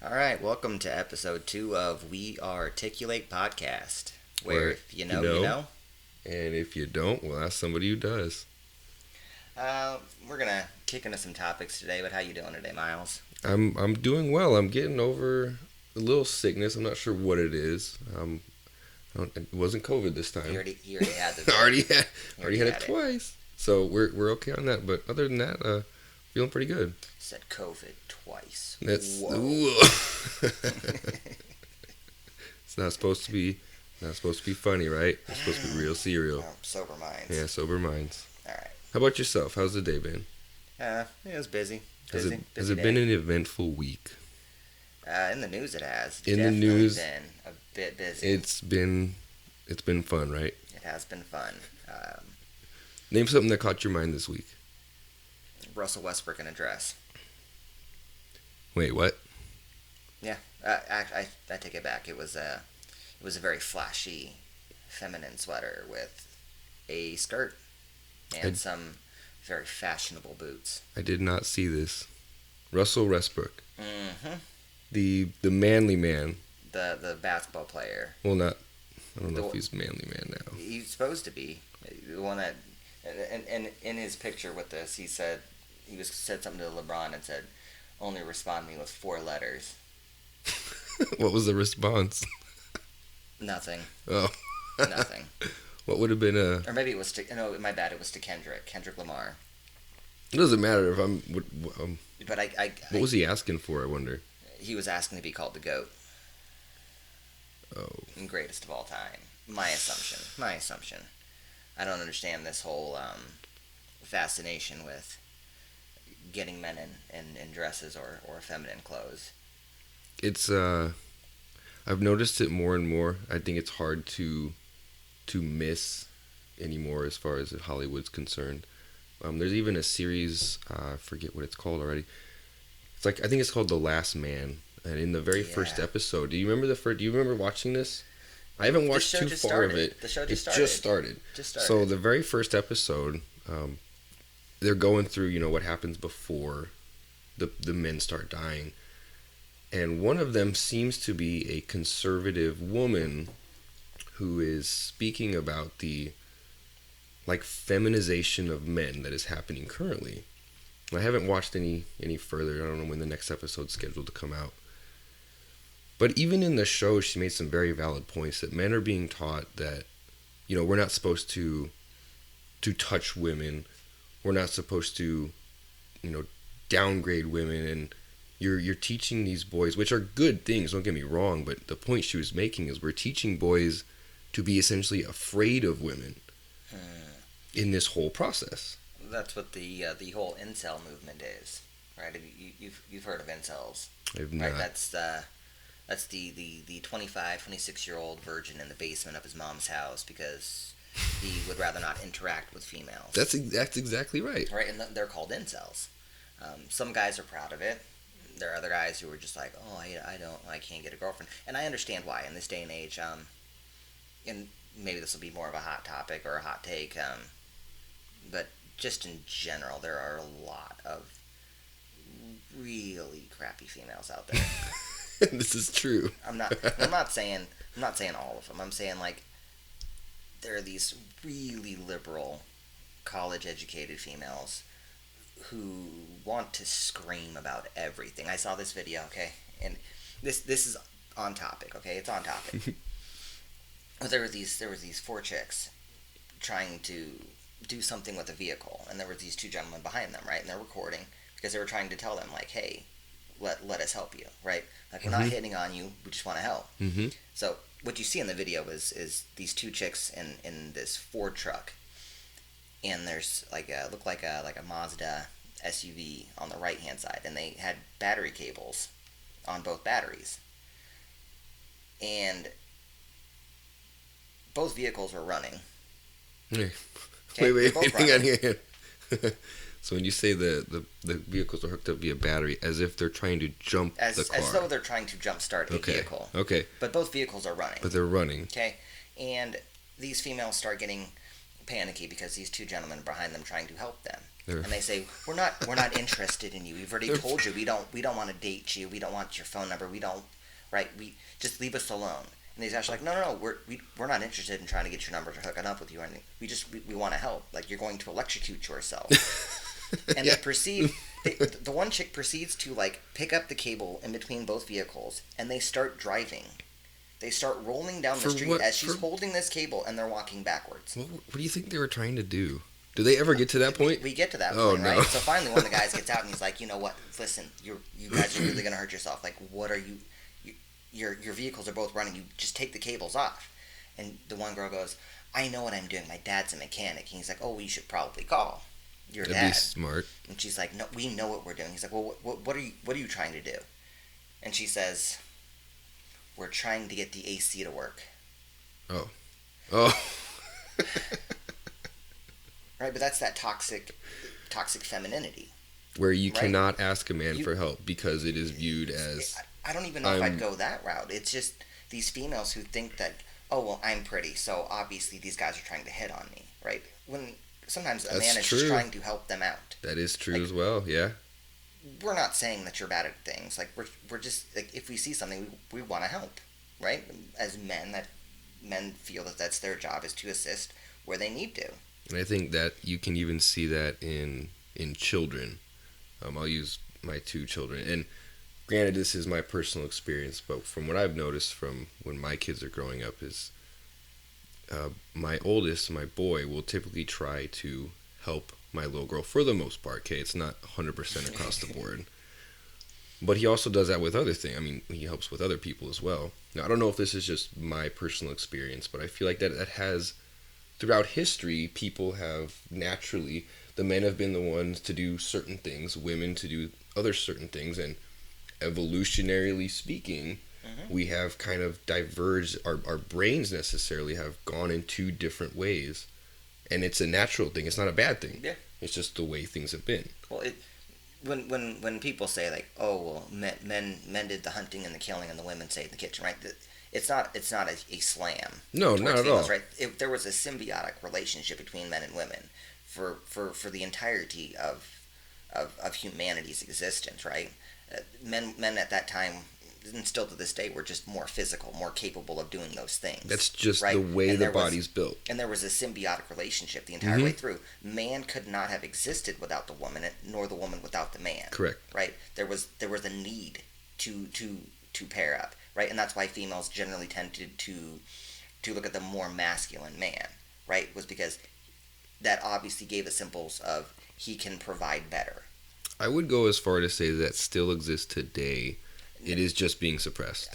All right, welcome to episode 2 of We Articulate Podcast, where if you know, you know. And if you don't, well, ask somebody who does. We're gonna kick into some topics today, but how you doing today, Miles? I'm doing well. I'm getting over a little sickness. I'm not sure what it is. It wasn't COVID this time. You already had the already had it twice. So we're okay on that. But other than that, feeling pretty good. Said COVID twice. That's It's not supposed to be funny, right? It's supposed to be real serial. Sober minds. Yeah, sober minds. All right. How about yourself? How's the day been? It was busy. Has Busy it day. been an eventful week? In the news, it has. In the Definitely news, been a bit busy. It's been fun, right? It has been fun. Name something that caught your mind this week. Russell Westbrook in a dress. Wait, what? Yeah, I take it back. It was a very flashy, feminine sweater with a skirt and some very fashionable boots. I did not see this. Russell Westbrook. Mm-hmm. The manly man. The basketball player. Well, not. I don't know if he's manly man now. He's supposed to be the one that. And in his picture with this, he said something to LeBron and said, "Only respond to me with 4 letters." What was the response? Nothing. Oh. Nothing. What would have been a? Or maybe it was to. No, my bad. It was to Kendrick Lamar. It doesn't matter if But what was he asking for? I wonder. He was asking to be called the GOAT. Oh. And greatest of all time. My assumption. I don't understand this whole fascination with getting men in dresses or feminine clothes. It's I've noticed it more and more. I think it's hard to miss anymore as far as Hollywood's concerned. There's even a series, I forget what it's called already. It's like, I think it's called The Last Man. And in the very first episode, do you remember watching this? I haven't watched too far of it. The show just started. So the very first episode, they're going through, what happens before the men start dying. And one of them seems to be a conservative woman who is speaking about the feminization of men that is happening currently. I haven't watched any further. I don't know when the next episode's scheduled to come out. But even in the show, she made some very valid points that men are being taught that, we're not supposed to touch women. We're not supposed to, downgrade women. And you're teaching these boys, which are good things, don't get me wrong, but the point she was making is we're teaching boys to be essentially afraid of women in this whole process. That's what the whole incel movement is, right? You've heard of incels. I've not. Right? That's the 25, 26-year-old virgin in the basement of his mom's house because he would rather not interact with females. That's exactly right. Right, and they're called incels. Some guys are proud of it. There are other guys who are just like, oh, I can't get a girlfriend. And I understand why in this day and age. And maybe this will be more of a hot topic or a hot take. But just in general, there are a lot of really crappy females out there. This is true. I'm not saying all of them. I'm saying there are these really liberal, college-educated females who want to scream about everything. I saw this video, okay, and this is on topic, okay, it's on topic. There were these 4 chicks trying to do something with a vehicle, and there were these 2 gentlemen behind them, right, and they're recording because they were trying to tell them hey, let us help you, right? We're not hitting on you, we just want to help. Mm-hmm. So what you see in the video is these 2 chicks in this Ford truck, and there's looked like a Mazda SUV on the right hand side, and they had battery cables on both batteries, and both vehicles were running. Yeah. Okay, wait, hang on here. So when you say the vehicles are hooked up via battery, as if they're trying to jump the car. As though they're trying to jumpstart a vehicle. Okay. But both vehicles are running. But they're running. Okay. And these females start getting panicky because these 2 gentlemen behind them trying to help them. and they say we're not interested in you. We've already told you we don't want to date you. We don't want your phone number. We don't, right? We just leave us alone. And these guys are like, no, we're not interested in trying to get your number to hooking up with you or anything. We want to help. Like, you're going to electrocute yourself. And Yeah. the one chick proceeds to, like, pick up the cable in between both vehicles, and they start driving. They start rolling down the For street what- as she's for- holding this cable, and they're walking backwards. What do you think they were trying to do? Did they ever get to that point? We get to that Oh, point, no. right? So finally, one of the guys gets out, and he's like, you know what? Listen, you guys are really going to hurt yourself. Like, what are you... Your vehicles are both running. You just take the cables off. And the one girl goes, I know what I'm doing. My dad's a mechanic. And he's like, oh, well, you should probably call your That'd dad. be smart. And she's like, no, we know what we're doing. He's like, well, what are you trying to do? And she says, we're trying to get the AC to work. Oh. Right, but that's that toxic femininity. Where you Right. cannot ask a man for help because it is viewed as... I don't even know if I'd go that route. It's just these females who think that, oh, well, I'm pretty, so obviously these guys are trying to hit on me, right? When sometimes a man is just trying to help them out. That is true Like, as well, yeah. We're not saying that you're bad at things. Like, we're just, like, if we see something, we want to help, right? As men, men feel that that's their job, is to assist where they need to. And I think that you can even see that in children. I'll use my 2 children. And granted, this is my personal experience, but from what I've noticed from when my kids are growing up is my oldest, my boy, will typically try to help my little girl for the most part. Okay, it's not 100% across the board. But he also does that with other things. I mean, he helps with other people as well. Now, I don't know if this is just my personal experience, but I feel like that has, throughout history, people have naturally, the men have been the ones to do certain things, women to do other certain things, and evolutionarily speaking, we have kind of diverged, our brains necessarily have gone in 2 different ways. And it's a natural thing. It's not a bad thing. Yeah. It's just the way things have been. Well, when people say, like, oh, well, men did the hunting and the killing and the women stayed in the kitchen, right? It's not a slam. No, not at all. Right? There was a symbiotic relationship between men and women for the entirety of humanity's existence, right? Men at that time, and still to this day, were just more physical, more capable of doing those things. That's just right? the way And the there was- body's built. And there was a symbiotic relationship the entire way through. Man could not have existed without the woman, nor the woman without the man. Correct. Right? There was a need to pair up, right? And that's why females generally tended to look at the more masculine man, right? Was because that obviously gave the symbols of he can provide better. I would go as far to say that still exists today. It is just being suppressed.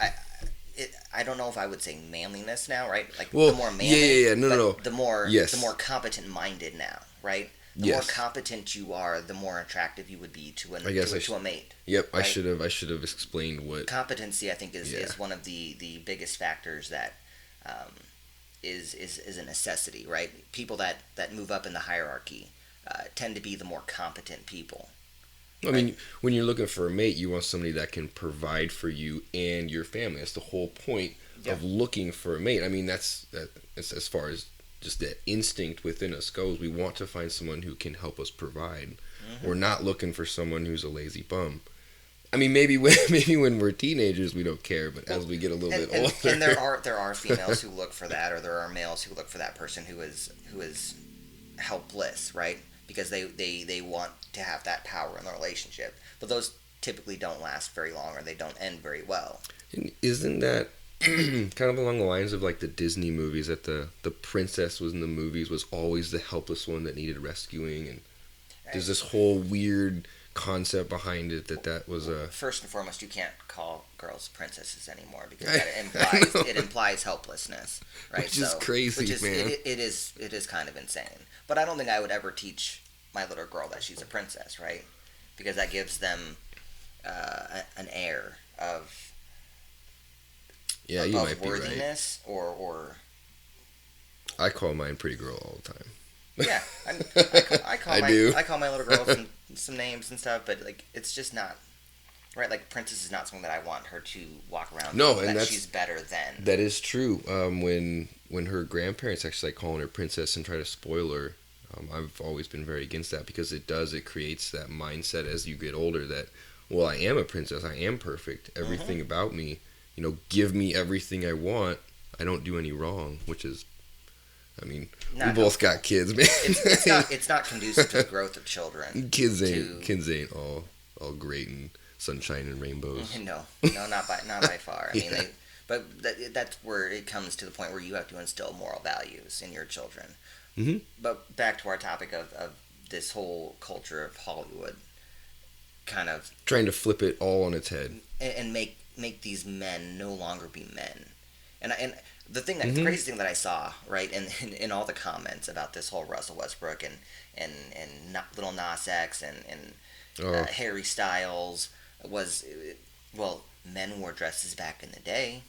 I don't know if I would say manliness now, right? Like, Well, the more manly, yeah, no. the more Yes. the more competent minded now, right? The Yes. more competent you are, the more attractive you would be to a mate. Yep, right? I should have explained what Competency, I think, is Yeah. one of the biggest factors that is a necessity, right? People that move up in the hierarchy tend to be the more competent people. I mean, when you're looking for a mate, you want somebody that can provide for you and your family. That's the whole point of looking for a mate. I mean, that's as far as just that instinct within us goes. We want to find someone who can help us provide. We're not looking for someone who's a lazy bum. I mean, maybe when we're teenagers we don't care, but as we get a little bit older, and there are females who look for that, or there are males who look for that person who is helpless, right? Because they want to have that power in the relationship. But those typically don't last very long, or they don't end very well. And isn't that kind of along the lines of like the Disney movies, that the princess was in the movies was always the helpless one that needed rescuing, and there's this whole weird concept behind it that was a... First and foremost, you can't call girls princesses anymore, because that implies helplessness, right? Which is crazy, man. It is kind of insane. But I don't think I would ever teach my little girl that she's a princess, right? Because that gives them an air of you might be right. worthiness, or I call mine pretty girl all the time. Yeah, I call my little girl some names and stuff, but like, it's just not right. Like, princess is not something that I want her to walk around. No, and that's she's better than. That is true. When her grandparents actually like calling her princess and try to spoil her, I've always been very against that because it creates that mindset as you get older that, well, I am a princess, I am perfect, everything about me, give me everything I want, I don't do any wrong, which is, I mean, we both got kids, man. It's not conducive to the growth of children. Kids ain't all great and sunshine and rainbows. No, not by far. I mean, but that's where it comes to the point where you have to instill moral values in your children. Mm-hmm. But back to our topic of this whole culture of Hollywood, kind of trying to flip it all on its head and make these men no longer be men. And the thing the crazy thing that I saw, right, in all the comments about this whole Russell Westbrook and Lil Nas X and Harry Styles was, well, men wore dresses back in the day,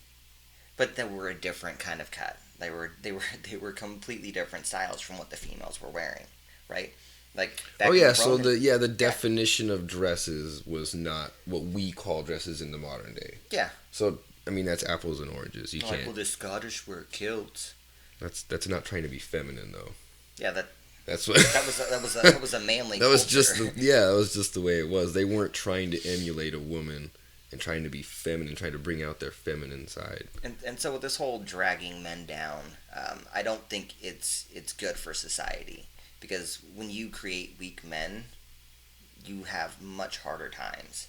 but they were a different kind of cut. They were completely different styles from what the females were wearing, right? Like the definition of dresses was not what we call dresses in the modern day. Yeah. So I mean that's apples and oranges. You can't. Well, the Scottish wear kilts. That's not trying to be feminine though. Yeah, that's what. that was a manly. That was culture. that was just the way it was. They weren't trying to emulate a woman and trying to be feminine, trying to bring out their feminine side. And so with this whole dragging men down, I don't think it's good for society. Because when you create weak men, you have much harder times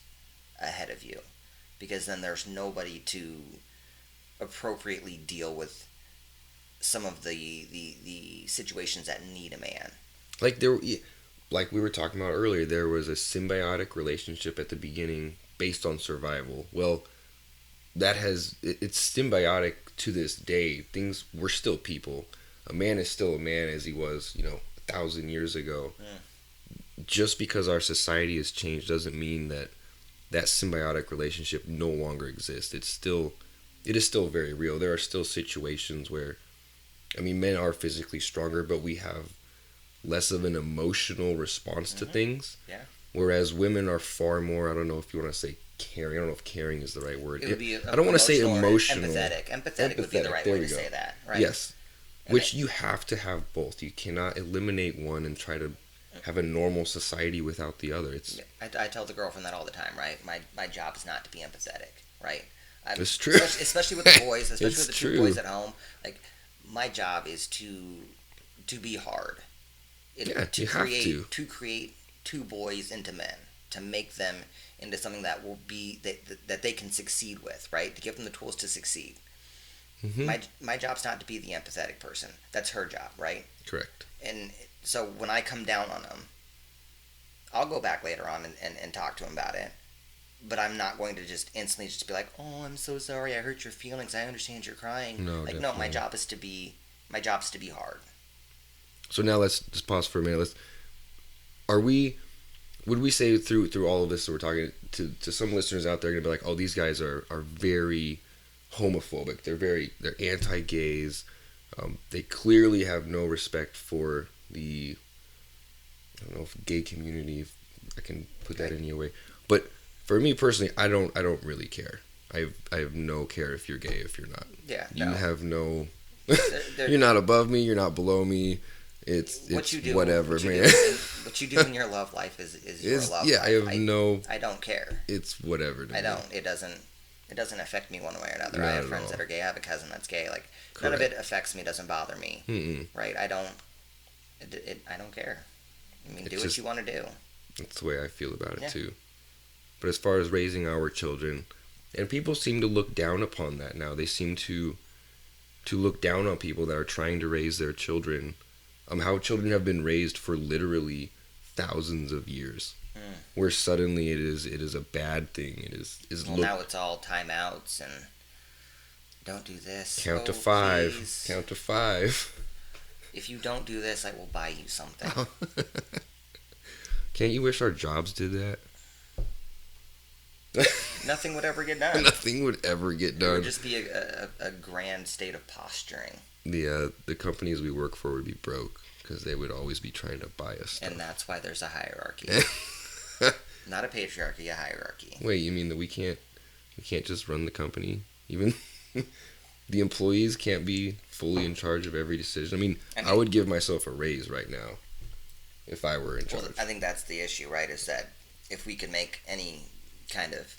ahead of you. Because then there's nobody to appropriately deal with some of the situations that need a man. Like we were talking about earlier, there was a symbiotic relationship at the beginning based on survival. Well, it's symbiotic to this day. We're still people. A man is still a man as he was, 1,000 years ago. Just because our society has changed doesn't mean that symbiotic relationship no longer exists. It is still very real. There are still situations where, men are physically stronger, but we have less of an emotional response to things. Yeah. Whereas women are far more, I don't know if you want to say caring. I don't know if caring is the right word. It would be I don't want to say emotional. Empathetic would be the right way to say that, right? Yes. Which you have to have both. You cannot eliminate one and try to have a normal society without the other. I tell the girlfriend that all the time, right? My job is not to be empathetic, right? It's true. Especially with the boys, especially with the true. 2 boys at home. Like, my job is to be hard. To create 2 boys into men, to make them into something that will be that they can succeed with, right? To give them the tools to succeed. Mm-hmm. My job's not to be the empathetic person. That's her job, right? Correct. And so when I come down on them, I'll go back later on and talk to him about it. But I'm not going to just instantly just be like, "Oh, I'm so sorry. I hurt your feelings. I understand you're crying." No, no. My job's to be hard. So now let's just pause for a minute. Would we say through all of this that we're talking to some listeners out there, going to be like, "Oh, these guys are very homophobic. They're anti-gays. They clearly have no respect for the, I don't know if gay community, if I can put that any way. But for me personally, I don't really care. I have no care if you're gay, if you're not. Yeah. You have no. You're not above me. You're not below me. It's whatever, man. What you do in your love life is your love life. Yeah, I don't care. It's whatever. I don't. It doesn't affect me one way or another. Not I have friends that are gay. I have a cousin that's gay. Like, correct. None of it affects me. Doesn't bother me. Mm-mm. Right? I don't care. Do what you want to do. That's the way I feel about it too. But as far as raising our children, and people seem to look down upon that now. They seem to look down on people that are trying to raise their children. How children have been raised for literally thousands of years. Where suddenly it is a bad thing. Now it's all timeouts and don't do this. Count to 5. Please. Count to 5. If you don't do this, I will buy you something. Can't you wish our jobs did that? Nothing would ever get done. Nothing would ever get done. It would just be a grand state of posturing. The companies we work for would be broke because they would always be trying to buy us stuff. And that's why there's a hierarchy. Not a patriarchy, a hierarchy. Wait, you mean that we can't just run the company? Even the employees can't be fully in charge of every decision? I would give myself a raise right now. if I were in charge. Well, I think that's the issue, right? Is that if we could make any kind of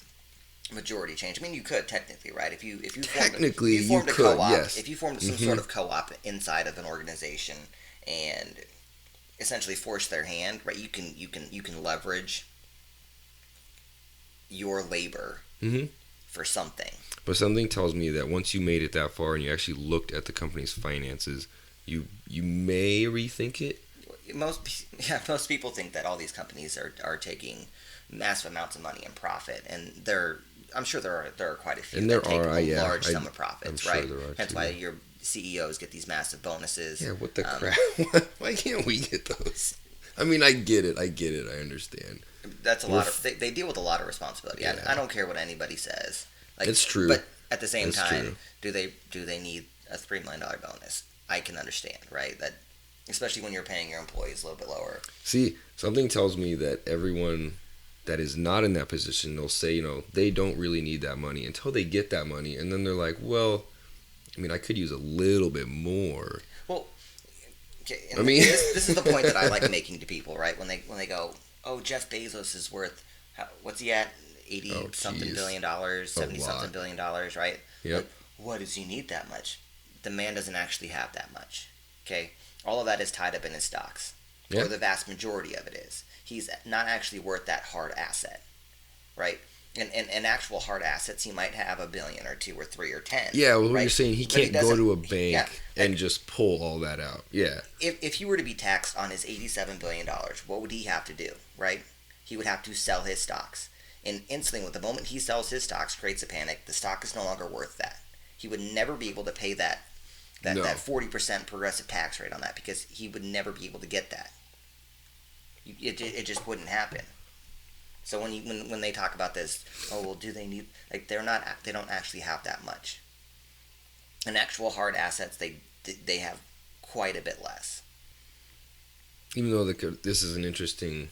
majority change, I mean, you could technically, right? If you technically you formed you a could, co-op, yes. if you formed some sort of co-op inside of an organization and essentially force their hand, right? You can leverage your labor for something. But something tells me that once you made it that far and you actually looked at the company's finances, you may rethink it. Most people think that all these companies are taking massive amounts of money in profit, and I'm sure there are quite a few and that there take are, a large sum of profits, I'm right? sure there are Hence too. why your CEOs get these massive bonuses. Yeah, what the crap? Why can't we get those? I mean, I get it. I understand. That's a lot of they deal with a lot of responsibility. Yeah. I don't care what anybody says. Like, it's true. But at the same time, true. do they need a $3 million bonus? I can understand, right? That especially when you're paying your employees a little bit lower. See, something tells me that everyone that is not in that position, they'll say, they don't really need that money until they get that money, and then they're like, well, I mean, I could use a little bit more. Well, okay, I mean, this is the point that I like making to people, right? When they go, oh, Jeff Bezos is worth, what's he at? 80-something billion dollars, 70-something billion dollars, right? Yep. Like, what does he need that much? The man doesn't actually have that much. Okay, all of that is tied up in his stocks, or the vast majority of it is. He's not actually worth that hard asset, right? And actual hard assets, he might have $1 billion or 2 or 3 or 10. Yeah, well, what right? you're saying, he can't go to a bank and just pull all that out. Yeah. If he were to be taxed on his $87 billion, what would he have to do, right? He would have to sell his stocks. And instantly, with the moment he sells his stocks, creates a panic. The stock is no longer worth that. He would never be able to pay that 40% progressive tax rate on that, because he would never be able to get that. It just wouldn't happen. So when they talk about this, oh well, do they need, like, they don't actually have that much. And actual hard assets, they have quite a bit less. Even though this is an interesting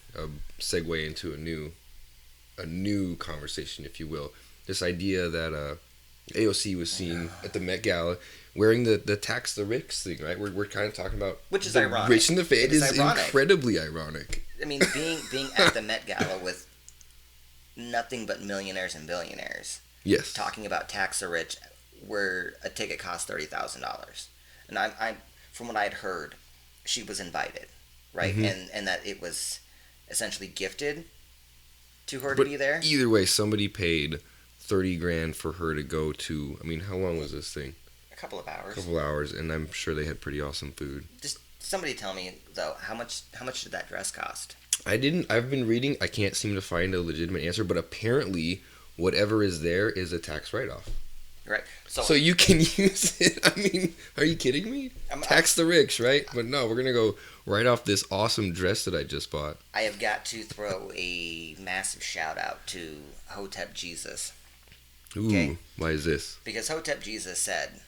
segue into a new conversation, if you will. This idea that AOC was seen at the Met Gala wearing the tax the rich thing, right? We're kind of talking about, which is ironic. Rich and the fat is ironic. Incredibly ironic. I mean, being at the Met Gala with nothing but millionaires and billionaires. Yes. Talking about tax the rich, where a ticket costs $30,000, and I from what I had heard, she was invited, right? And that it was essentially gifted to her to be there. Either way, somebody paid $30,000 for her to go to. I mean, how long was this thing? A couple of hours, and I'm sure they had pretty awesome food. Just somebody tell me though, how much did that dress cost? I've been reading. I can't seem to find a legitimate answer, but apparently, whatever is there is a tax write-off. Right. So you can use it. I mean, are you kidding me? Tax the rich, right? But no, we're gonna go right off this awesome dress that I just bought. I have got to throw a massive shout out to Hotep Jesus. Ooh, okay. Why is this? Because Hotep Jesus said,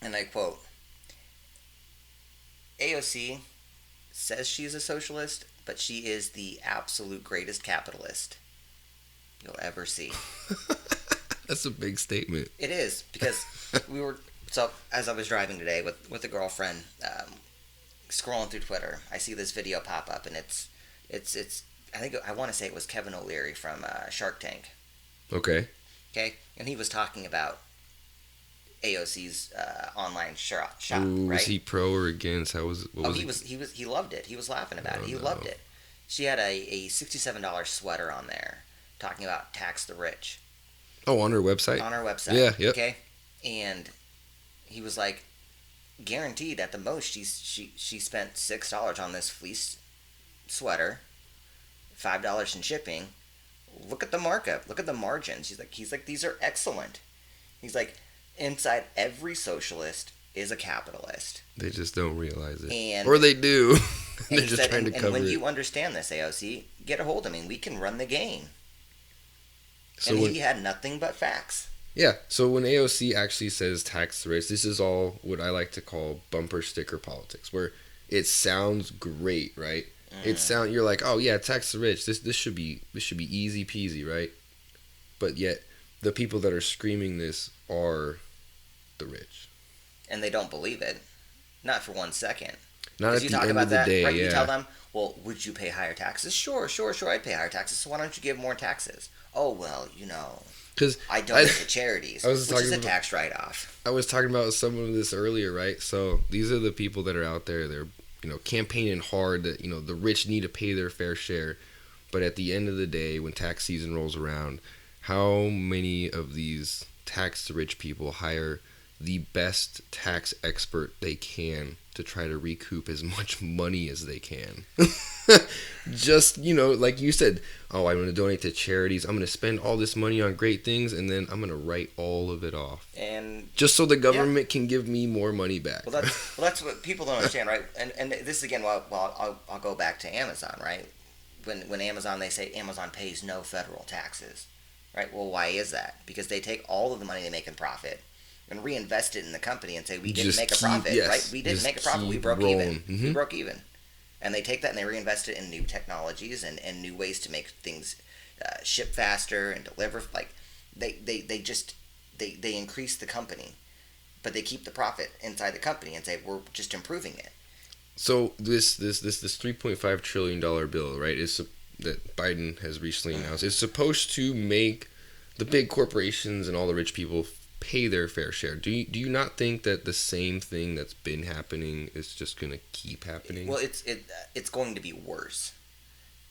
and I quote, AOC says she's a socialist, but she is the absolute greatest capitalist you'll ever see. That's a big statement. It is, because as I was driving today with a girlfriend, scrolling through Twitter, I see this video pop up, and it's I want to say it was Kevin O'Leary from Shark Tank. Okay, and he was talking about AOC's online shop. Ooh, right? Was he pro or against? He loved it. He was laughing about it. He loved it. She had a $67 sweater on there, talking about tax the rich. Oh, on her website? On her website. Yeah, yep. Okay? And he was like, guaranteed at the most, she spent $6 on this fleece sweater, $5 in shipping. Look at the markup. Look at the margins. He's like, these are excellent. He's like, inside every socialist is a capitalist. They just don't realize it. Or they do. They're just trying to cover it. And when you understand this, AOC, get a hold of me. We can run the game. So and he had nothing but facts. Yeah, so when AOC actually says tax the rich, this is all what I like to call bumper sticker politics, where it sounds great, right? You're like, oh yeah, tax the rich. This should be easy peasy, right? But yet, the people that are screaming this are the rich, and they don't believe it, not for 1 second. Not at you the talk end about of the that, day, right? You tell yeah. them, well, would you pay higher taxes? Sure, I'd pay higher taxes. So why don't you give more taxes? Oh, well, Because I donate to charities, I was which is talking a about, tax write-off. I was talking about some of this earlier, right? So these are the people that are out there. They're campaigning hard that the rich need to pay their fair share. But at the end of the day, when tax season rolls around, how many of these tax-rich people hire the best tax expert they can to try to recoup as much money as they can? Just, like you said, oh, I'm going to donate to charities. I'm going to spend all this money on great things, and then I'm going to write all of it off. And just so the government can give me more money back. Well, that's what people don't understand, right? And this again, I'll go back to Amazon, right? When Amazon, they say Amazon pays no federal taxes, right? Well, why is that? Because they take all of the money they make in profit and reinvest it in the company and say, we didn't make a profit, right? We didn't make a profit. We broke even. Mm-hmm. We broke even. And they take that and they reinvest it in new technologies and new ways to make things ship faster and deliver. Like they increase the company, but they keep the profit inside the company and say, we're just improving it. So this $3.5 trillion bill, right, that Biden has recently announced, is supposed to make the big corporations and all the rich people pay their fair share. Do you not think that the same thing that's been happening is just going to keep happening? Well, it's going to be worse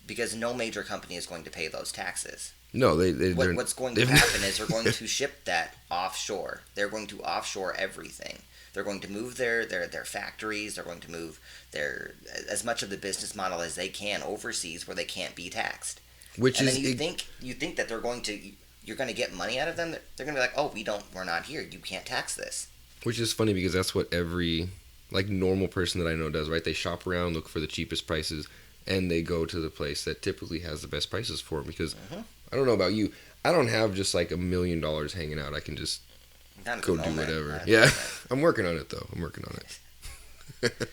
because no major company is going to pay those taxes. No, what's going to happen is they're going to ship that offshore. They're going to offshore everything. They're going to move their factories. They're going to move as much of the business model as they can overseas where they can't be taxed. You think that you're going to get money out of them. They're going to be like, oh, we're not here. You can't tax this. Which is funny because that's what every normal person that I know does, right? They shop around, look for the cheapest prices, and they go to the place that typically has the best prices for them. Because I don't know about you, I don't have just $1 million hanging out. I can just go do whatever. Yeah, I'm working on it though. I'm working on it.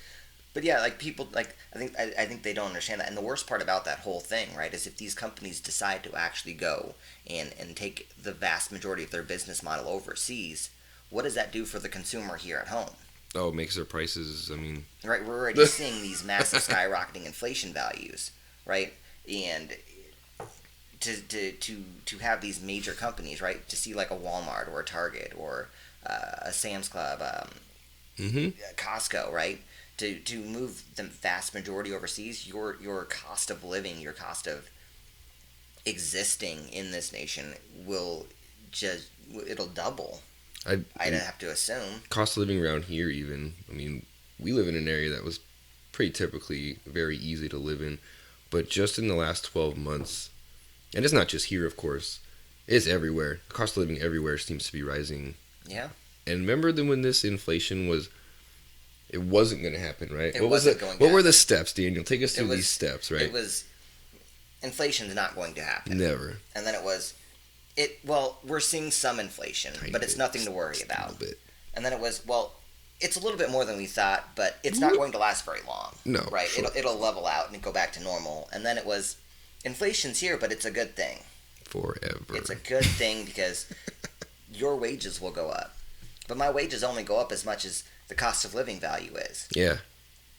But yeah, people I think they don't understand that. And the worst part about that whole thing, right, is if these companies decide to actually go and take the vast majority of their business model overseas, what does that do for the consumer here at home? Oh, it makes their prices, Right, we're already seeing these massive skyrocketing inflation values, right? And to have these major companies, right, to see like a Walmart or a Target or a Sam's Club, Costco, right, to move the vast majority overseas, your cost of living, your cost of existing in this nation it'll double. I'd have to assume. Cost of living around here, even. We live in an area that was pretty typically very easy to live in, but just in the last 12 months, and it's not just here, of course, it's everywhere. Cost of living everywhere seems to be rising. Yeah. And remember when this inflation it wasn't going to happen, right? What were the steps, Daniel? Take us through these steps, right? It was, inflation's not going to happen. Never. And then we're seeing some inflation, but it's nothing to worry about. A little bit. And then it was, it's a little bit more than we thought, but it's not going to last very long. No. Right? Sure. It'll level out and go back to normal. And then it was, inflation's here, but it's a good thing. Forever. It's a good thing because your wages will go up. But my wages only go up as much as the cost of living value is. Yeah.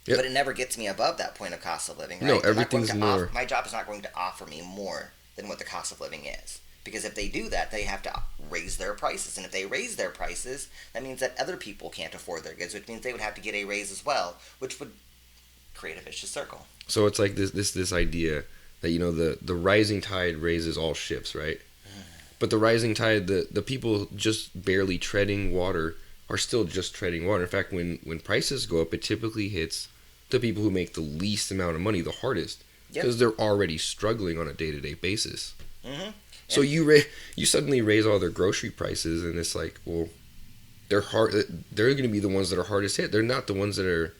Yep. But it never gets me above that point of cost of living, right? No, everything's more. My job is not going to offer me more than what the cost of living is. Because if they do that, they have to raise their prices. And if they raise their prices, that means that other people can't afford their goods, which means they would have to get a raise as well, which would create a vicious circle. So it's like this idea that, the rising tide raises all ships, right? But the rising tide, the people just barely treading water are still just treading water. In fact, when prices go up, it typically hits the people who make the least amount of money the hardest. Because they're already struggling on a day-to-day basis. Mm-hmm. So you suddenly raise all their grocery prices, and it's like, well, they're going to be the ones that are hardest hit. They're not the ones that are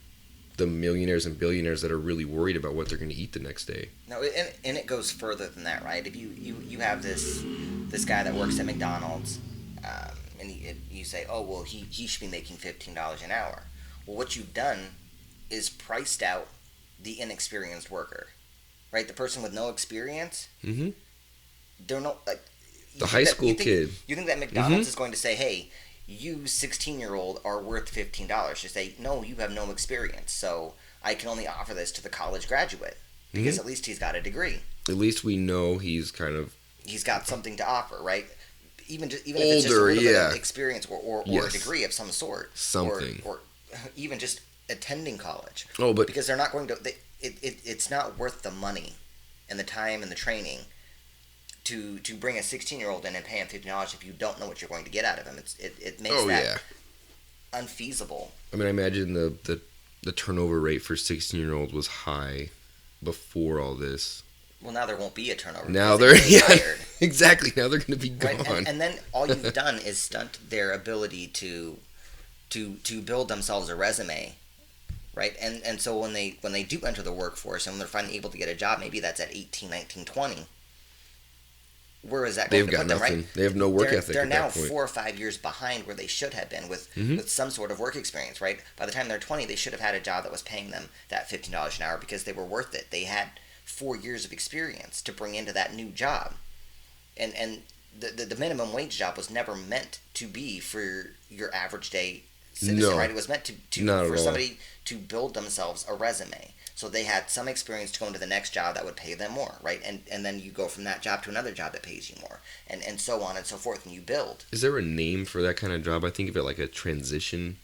the millionaires and billionaires that are really worried about what they're going to eat the next day. No, and it goes further than that, right? If you have this guy that works at McDonald's, and you say, oh, well, he should be making $15 an hour. Well, what you've done is priced out the inexperienced worker, right? The person with no experience. Mm-hmm. They're not like the high school kid. You think that McDonald's is going to say, "Hey, you 16-year-old are worth $15"? You say, "No, you have no experience, so I can only offer this to the college graduate because at least he's got a degree. At least we know he's got something to offer, right? Even if older, it's just a little bit of experience or a degree of some sort, something, or even just attending college. Oh, but because they're not going to. It's not worth the money, and the time and the training to bring a 16-year-old in and pay him $50 if you don't know what you're going to get out of him. It makes that unfeasible. I mean, I imagine the turnover rate for 16-year-olds was high before all this. Well, now there won't be a turnover. Now they're exactly. Now they're going to be gone. Right? And then all you've done is stunt their ability to build themselves a resume, right? And so when they do enter the workforce and when they're finally able to get a job, maybe that's at 18, 19, 20. Where is that going to put them, right? They have no work ethic. They're now 4 or 5 years behind where they should have been with some sort of work experience, right? By the time they're 20, they should have had a job that was paying them that $15 an hour because they were worth it. They had 4 years of experience to bring into that new job. And the minimum wage job was never meant to be for your average day citizen, right? It was meant for somebody to build themselves a resume. So they had some experience to go into the next job that would pay them more, right? And then you go from that job to another job that pays you more, and so on and so forth, and you build. Is there a name for that kind of job? I think of it like a transition.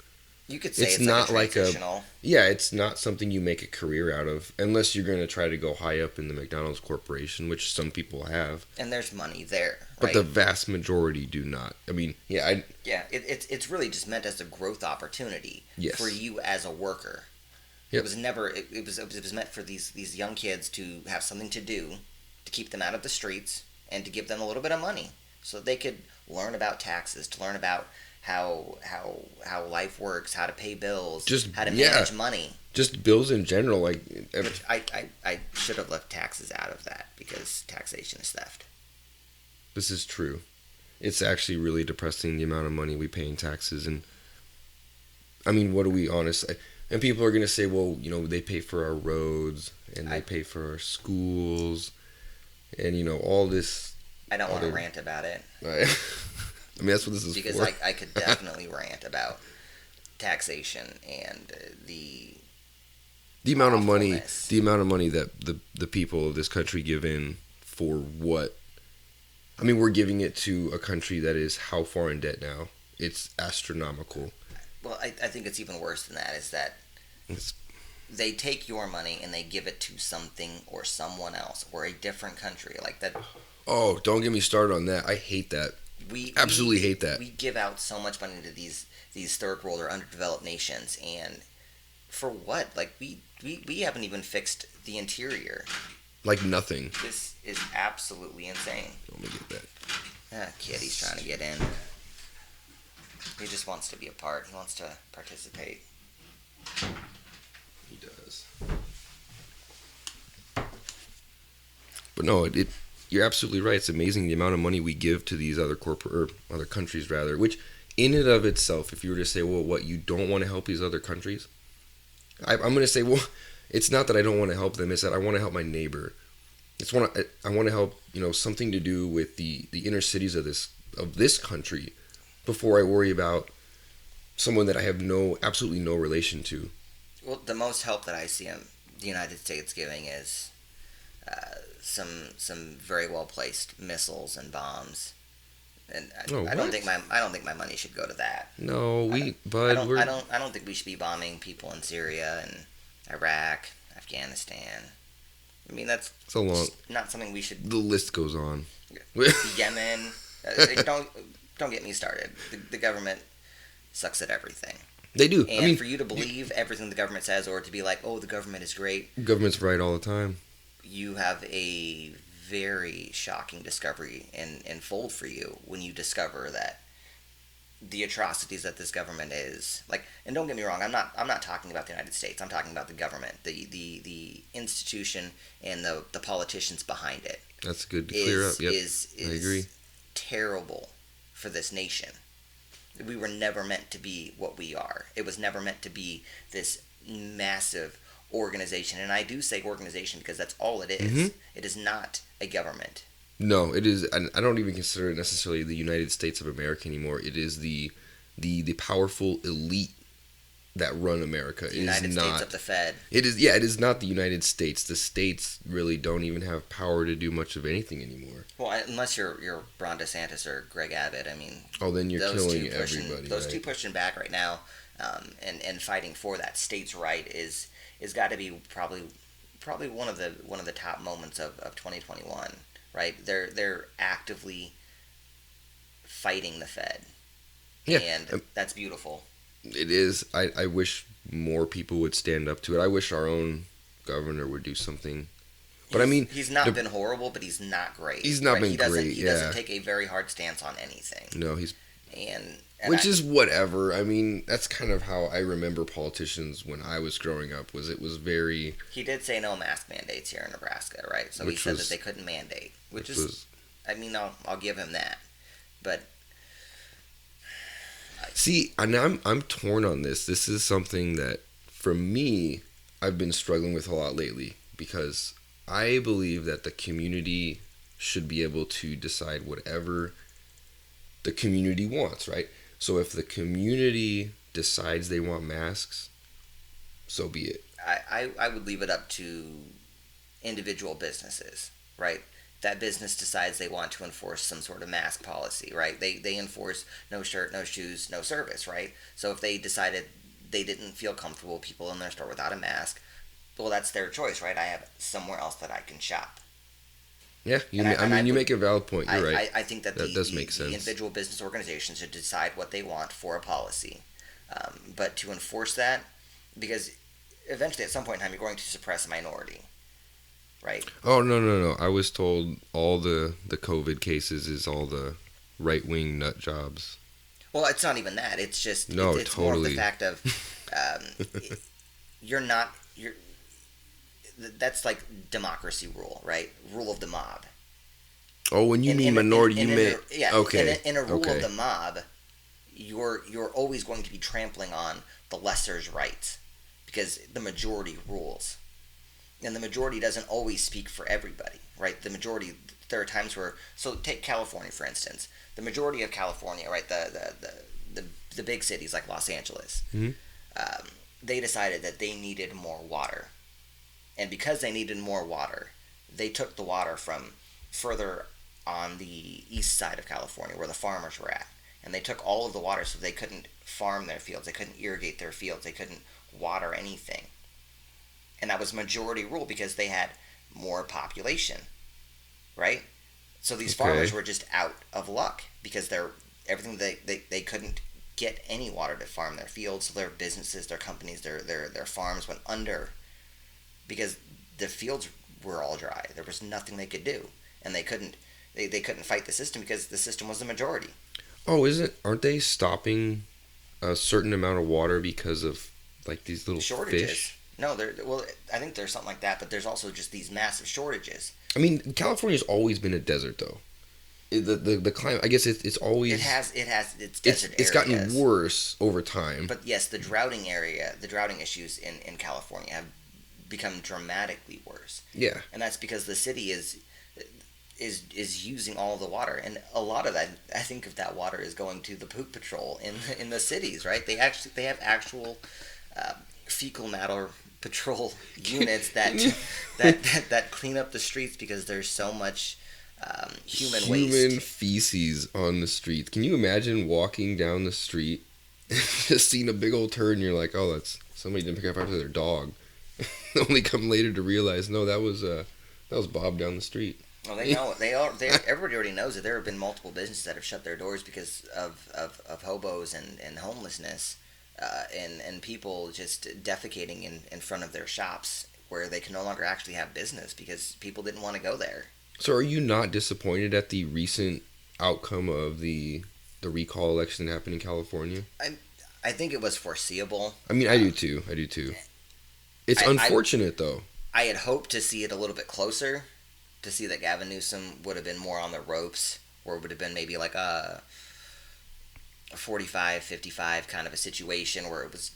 You could say it's not like a transitional. It's not something you make a career out of, unless you're going to try to go high up in the McDonald's corporation, which some people have. And there's money there, right? But the vast majority do not. I mean, it's really just meant as a growth opportunity for you as a worker. Yep. It was never. It was meant for these young kids to have something to do, to keep them out of the streets, and to give them a little bit of money, so that they could learn about taxes, to learn about how life works, how to pay bills, how to manage money. Just bills in general, like. Which I should have left taxes out of that because taxation is theft. This is true. It's actually really depressing the amount of money we pay in taxes, and I mean, what do we honestly? And people are going to say, well, they pay for our roads, and they pay for our schools, and, all this. I don't want to rant about it. I mean, that's what this is because for. Because I could definitely rant about taxation and the amount of money, that the people of this country give in for what? I mean, we're giving it to a country that is how far in debt now? It's astronomical. Well, I think it's even worse than that, is that they take your money and they give it to something or someone else or a different country like that. Oh, don't get me started on that. I hate that. We absolutely hate that. We give out so much money to these third world or underdeveloped nations, and for what? Like we haven't even fixed the interior. Like nothing. This is absolutely insane. Let me get that. Kitty's trying to get in. He just wants to be a part. He wants to participate. He does. But no, you're absolutely right. It's amazing the amount of money we give to these other other countries, rather. Which, in and of itself, if you were to say, well, what, you don't want to help these other countries? I'm going to say, well, it's not that I don't want to help them. It's that I want to help my neighbor. I want to help, something to do with the inner cities of this country, before I worry about someone that I have absolutely no relation to. Well, the most help that I see the United States giving is some very well placed missiles and bombs, and I don't think my money should go to that. No, I don't think we should be bombing people in Syria and Iraq, Afghanistan. I mean, that's not something we should. The list goes on. Yemen. Don't get me started. The government sucks at everything. They do. And for you to believe everything the government says, or to be like, oh, the government is great. Government's right all the time. You have a very shocking discovery in fold for you when you discover that the atrocities that this government is like. And don't get me wrong, I'm not talking about the United States. I'm talking about the government, the institution, and the politicians behind it. That's good to clear up. Yep, I agree. Terrible for this nation. We were never meant to be what we are. It was never meant to be this massive organization. And I do say organization because that's all it is. Mm-hmm. It is not a government. No, it is. I don't even consider it necessarily the United States of America anymore. It is the powerful elite that run America. The United States of the Fed. It is, yeah, it is not the United States. The states really don't even have power to do much of anything anymore. Well, unless you're Ron DeSantis or Greg Abbott. I mean, oh, then you're killing everybody. Those right? two pushing back right now, and fighting for that states' right is got to be probably one of the top moments of 2021. Right? They're actively fighting the Fed. Yeah, and that's beautiful. It is. I wish more people would stand up to it. I wish our own governor would do something. But I mean, he's not been horrible, but he's not great. He's not been great. He doesn't take a very hard stance on anything. No, and which is whatever. I mean, that's kind of how I remember politicians when I was growing up. It was very. He did say no mask mandates here in Nebraska, right? So he said that they couldn't mandate, which is. I mean, I'll give him that, but. See, and I'm torn on this. This is something that, for me, I've been struggling with a lot lately because I believe that the community should be able to decide whatever the community wants, right? So if the community decides they want masks, so be it. I would leave it up to individual businesses, right? That business decides they want to enforce some sort of mask policy, right? They enforce no shirt, no shoes, no service, right? So if they decided they didn't feel comfortable with people in their store without a mask, well, that's their choice, right? I have somewhere else that I can shop. Yeah, you make a valid point. You're right. I think that does make sense. The individual business organizations should decide what they want for a policy. But to enforce that, because eventually at some point in time you're going to suppress a minority. Right. Oh, no. I was told all the COVID cases is all the right-wing nut jobs. Well, it's not even that. It's just it's totally. more of the fact of that's like democracy rule, right? Rule of the mob. Oh, when you mean minority, you mean okay. In a rule of the mob, you're always going to be trampling on the lesser's rights because the majority rules. And the majority doesn't always speak for everybody, right? The majority, there are times where, so take California for instance. The majority of California, right, the big cities like Los Angeles, they decided that they needed more water, and because they needed more water, they took the water from further on the east side of California where the farmers were at, and they took all of the water so they couldn't farm their fields, they couldn't irrigate their fields, they couldn't water anything. And that was majority rule because they had more population, right? So these farmers were just out of luck because they couldn't get any water to farm their fields. So their businesses, their companies, their farms went under because the fields were all dry. There was nothing they could do, and they couldn't fight the system because the system was the majority. Oh, aren't they stopping a certain amount of water because of like these little shortages? Fish? No, I think there's something like that, but there's also just these massive shortages. I mean, California's always been a desert, though. The climate, I guess it's always... It's desert areas. It's gotten worse over time. But yes, the droughting issues in California have become dramatically worse. Yeah. And that's because the city is using all the water, and a lot of that, I think, of that water is going to the poop patrol in the cities, right? They have actual fecal matter patrol units that clean up the streets because there's so much human waste. Human feces on the street. Can you imagine walking down the street, just seeing a big old turd, and you're like, oh, that's somebody didn't pick up after their dog. Only come later to realize, no, that was Bob down the street. Well, they know everybody already knows that there have been multiple businesses that have shut their doors because of hobos and homelessness. And people just defecating in front of their shops where they can no longer actually have business because people didn't want to go there. So are you not disappointed at the recent outcome of the recall election that happened in California? I think it was foreseeable. I mean, I do too. It's unfortunate, though. I had hoped to see it a little bit closer, to see that Gavin Newsom would have been more on the ropes, or it would have been maybe like a 45-55 kind of a situation where it was,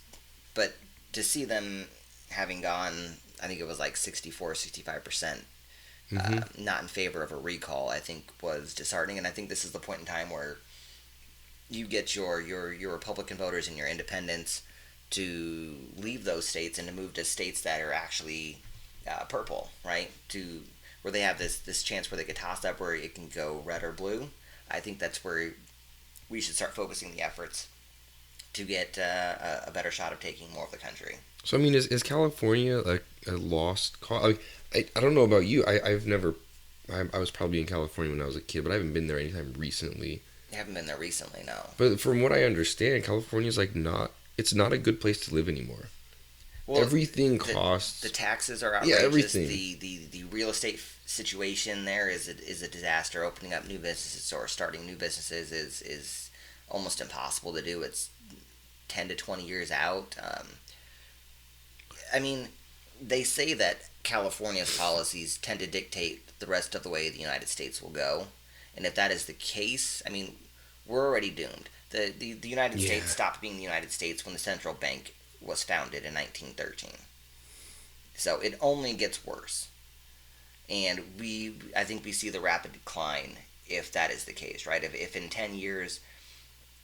but to see them having gone, I think it was like 64-65% not in favor of a recall, I think was disheartening. And I think this is the point in time where you get your Republican voters and your independents to leave those states and to move to states that are actually purple, right? To where they have this chance where they get tossed up where it can go red or blue. I think that's where we should start focusing the efforts to get a better shot of taking more of the country. So I mean, is California like a lost cause? I don't know about you. I've never. I was probably in California when I was a kid, but I haven't been there anytime recently. I haven't been there recently, no. But from what I understand, California's like not. It's not a good place to live anymore. Well, everything costs. The taxes are outrageous. Yeah, everything. The real estate situation there is a disaster. Opening up new businesses or starting new businesses is almost impossible to do. It's 10 to 20 years out. I mean, they say that California's policies tend to dictate the rest of the way the United States will go. And if that is the case, I mean, we're already doomed. The United States stopped being the United States when the central bank was founded in 1913. So it only gets worse. And I think we see the rapid decline if that is the case, right? If in 10 years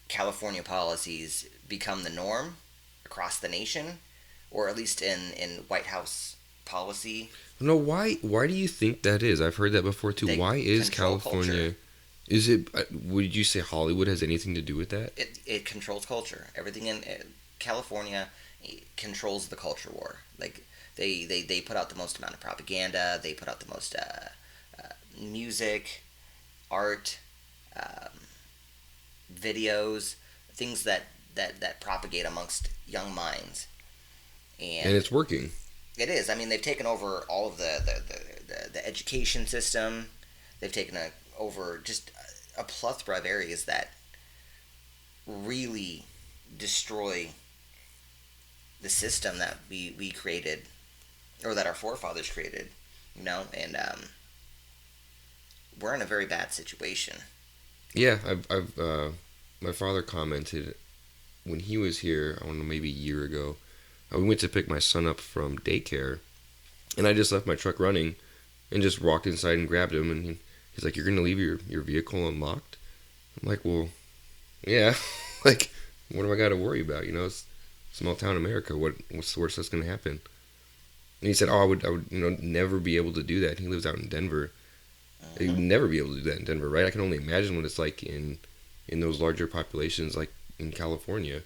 California policies become the norm across the nation, or at least in White House policy. No, why do you think that is? I've heard that before too. Why is California culture. Is it would you say Hollywood has anything to do with that? It controls culture. Everything in California controls the culture war. Like they put out the most amount of propaganda, they put out the most music, art, videos, things that propagate amongst young minds. And it's working. It is. I mean, they've taken over all of the education system. They've taken over just a plethora of areas that really destroy the system that we created, or that our forefathers created, you know, and we're in a very bad situation. Yeah, I've my father commented when he was here, I don't know, maybe a year ago. We went to pick my son up from daycare, and I just left my truck running and just walked inside and grabbed him, and he's like, "You're going to leave your vehicle unlocked?" I'm like, "Well, yeah." Like, what do I got to worry about? You know, it's small town America. What's the worst that's going to happen? And he said, "Oh, I would never be able to do that." He lives out in Denver. He would never be able to do that in Denver, right? I can only imagine what it's like in those larger populations, like in California.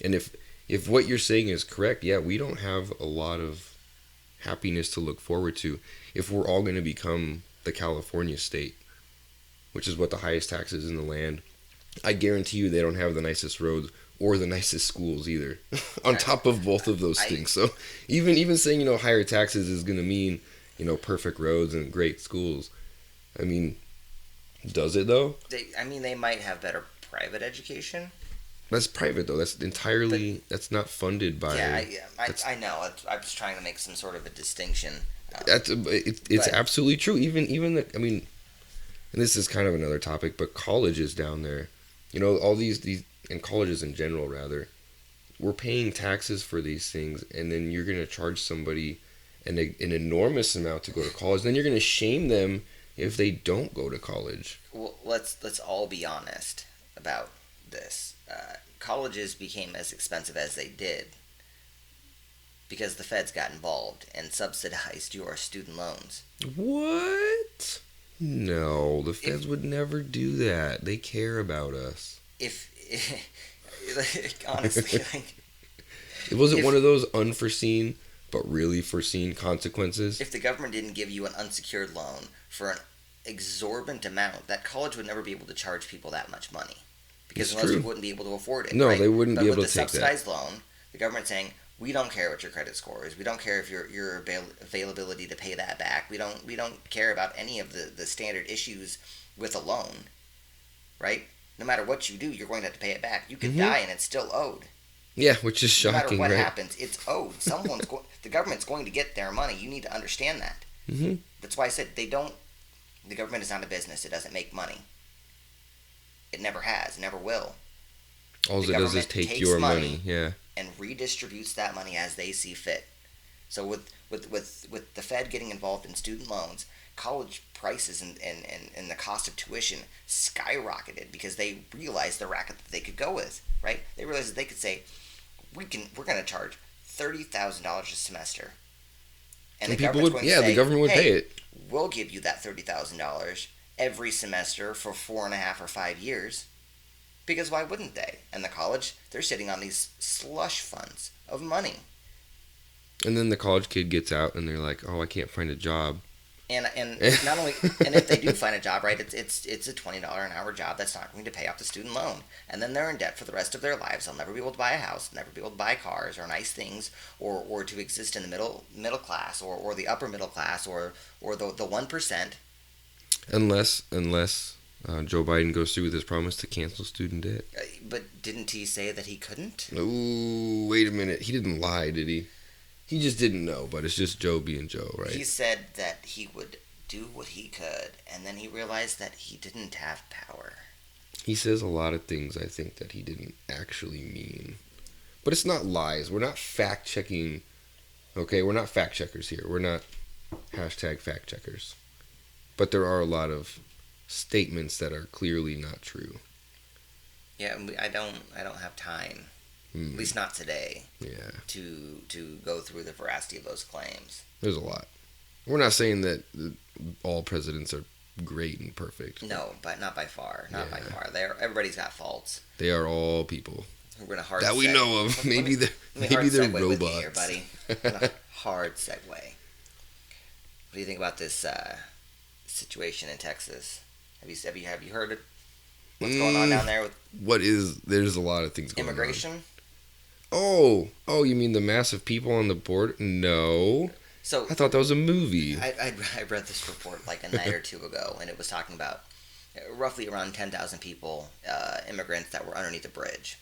And if what you're saying is correct, yeah, we don't have a lot of happiness to look forward to if we're all going to become the California state, which is what the highest taxes in the land. I guarantee you they don't have the nicest roads or the nicest schools either, on top of both of those things. So even saying, higher taxes is going to mean, perfect roads and great schools. I mean, does it though? They might have better private education. That's private though. That's entirely. That's not funded by. I know. I was trying to make some sort of a distinction. It's absolutely true. Even and this is kind of another topic, but colleges down there, all these and colleges in general rather, we're paying taxes for these things, and then you're gonna charge somebody an enormous amount to go to college. Then you're gonna shame them if they don't go to college. Well, let's all be honest about this. Colleges became as expensive as they did because the feds got involved and subsidized your student loans. What? No, the feds would never do that. They care about us. Honestly, it wasn't one of those unforeseen but really foreseen consequences. If the government didn't give you an unsecured loan for an exorbitant amount, that college would never be able to charge people that much money. Because most people wouldn't be able to afford it. No, right? They wouldn't be able to take that. But with the subsidized loan, the government's saying, we don't care what your credit score is. We don't care if your availability to pay that back. We don't care about any of the standard issues with a loan, right? No matter what you do, you're going to have to pay it back. You could die and it's still owed. Yeah, which is shocking, right? No matter what happens, it's owed. The government's going to get their money. You need to understand that. Mm-hmm. That's why I said the government is not a business. It doesn't make money. It never has, never will. All it does is take your money, yeah, and redistributes that money as they see fit. So with the Fed getting involved in student loans, college prices and the cost of tuition skyrocketed because they realized the racket that they could go with, right? They realized that they could say, we're going to charge $30,000 a semester, and And the people government's would, going to yeah, say, the government would hey, pay it. we'll give you that $30,000 every semester for 4.5 or 5 years. Because why wouldn't they? And the college, they're sitting on these slush funds of money. And then the college kid gets out and they're like, oh, I can't find a job. And not only, and if they do find a job, right, it's a $20 an hour job that's not going to pay off the student loan, and then they're in debt for the rest of their lives. They'll never be able to buy a house, never be able to buy cars or nice things, or to exist in the middle class or the upper middle class or the 1%. Unless Joe Biden goes through with his promise to cancel student debt. But didn't he say that he couldn't? Ooh, wait a minute. He didn't lie, did he? He just didn't know, but it's just Joe being Joe, right? He said that he would do what he could, and then he realized that he didn't have power. He says a lot of things I think that he didn't actually mean. But it's not lies. We're not fact-checking. Okay, we're not fact-checkers here. We're not hashtag fact-checkers. But there are a lot of statements that are clearly not true. Yeah, I don't have time. At least not today. Yeah. To go through the veracity of those claims. There's a lot. We're not saying that all presidents are great and perfect. No, but not by far. Not by far. Everybody's got faults. They are all people. We're in a hard that we know of. Maybe they're robots. With here, buddy. A hard segue. What do you think about this situation in Texas? Have you heard what's going on down there with there's a lot of things going immigration? on. Oh, you mean the massive people on the border? No. So I thought that was a movie. I read this report like a night or two ago, and it was talking about roughly around 10,000 people, immigrants that were underneath the bridge.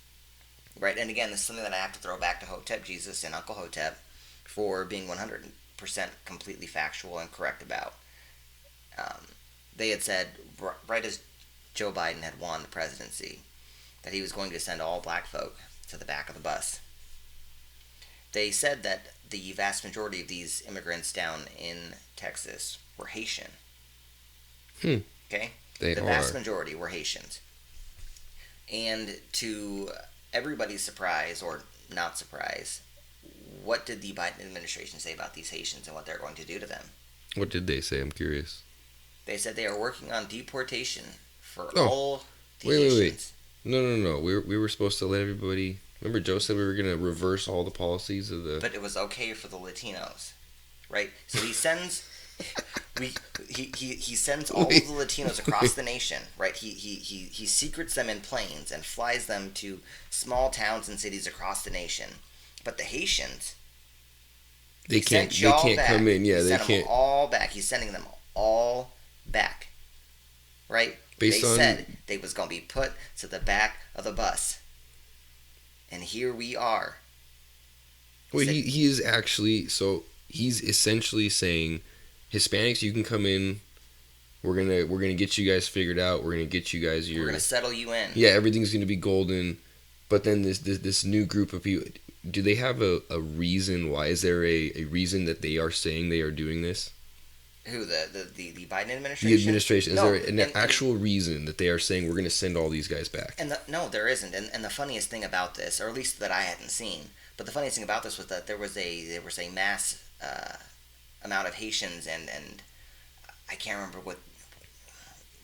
Right, and again, this is something that I have to throw back to Hotep Jesus and Uncle Hotep for being 100% completely factual and correct about. They had said, right as Joe Biden had won the presidency, that he was going to send all black folk to the back of the bus. They said that the vast majority of these immigrants down in Texas were Haitian. Okay? The vast majority were Haitians. And to everybody's surprise, or not surprise, what did the Biden administration say about these Haitians and what they're going to do to them? What did they say? I'm curious. They said they are working on deportation for all the Haitians. No. We were supposed to let everybody... Remember Joe said we were going to reverse all the policies of the... But it was okay for the Latinos, right? So he sends... he sends all of the Latinos across the nation, right? He secrets them in planes and flies them to small towns and cities across the nation. But the Haitians... They can't come in. Yeah, they can't. Them all back. He's sending them all back, right? They said they was going to be put to the back of the bus. And here we are. Well, he is actually... So, he's essentially saying... Hispanics, you can come in. We're gonna get you guys figured out. We're gonna get you guys We're gonna settle you in. Yeah, everything's gonna be golden. But then this new group of people, do they have a reason why? Is there a reason that they are saying they are doing this? Who, the Biden administration? The administration. Is there an actual reason that they are saying we're gonna send all these guys back? No, there isn't. And the funniest thing about this, or at least that I hadn't seen, but the funniest thing about this was that there was a mass amount of Haitians and I can't remember what,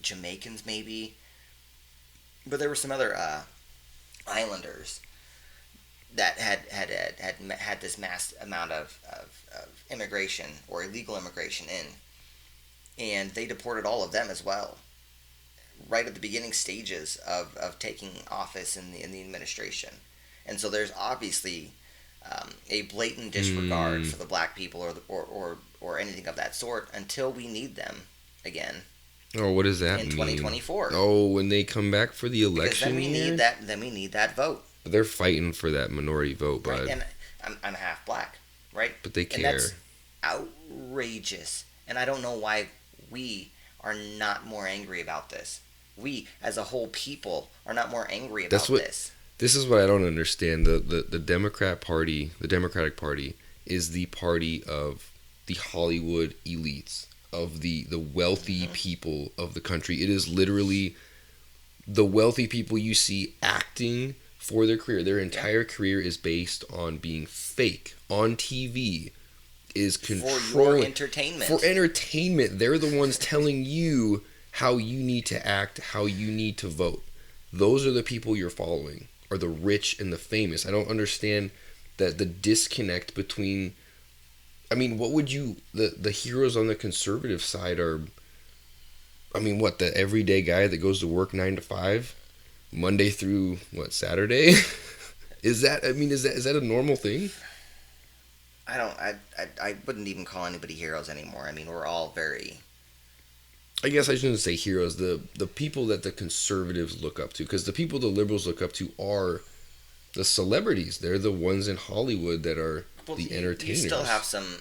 Jamaicans maybe, but there were some other islanders that had this mass amount of immigration or illegal immigration in, and they deported all of them as well, right at the beginning stages of taking office in the administration. And so there's obviously a blatant disregard for the black people or anything of that sort until we need them again. Oh, what does that mean? In 2024. Oh, when they come back for the election. Because then we need that vote. But they're fighting for that minority vote, bud. Right? And I'm half black, right? But they care. And that's outrageous. And I don't know why we are not more angry about this. We, as a whole people, are not more angry about this. This is what I don't understand. The Democratic Party is the party of the Hollywood elites, of the wealthy people of the country. It is literally the wealthy people you see acting for their career. Their entire career is based on being fake on TV. Is controlling for your entertainment. For entertainment, they're the ones telling you how you need to act, how you need to vote. Those are the people you're following, are the rich and the famous. I don't understand that the disconnect between. I mean, what would you the heroes on the conservative side are? I mean, what, the everyday guy that goes to work 9 to 5, Monday through Saturday? Is that a normal thing? I wouldn't even call anybody heroes anymore. I mean, we're all very... I guess I shouldn't say heroes. The people that the conservatives look up to, because the people the liberals look up to are the celebrities. They're the ones in Hollywood that are the entertainers. You still have some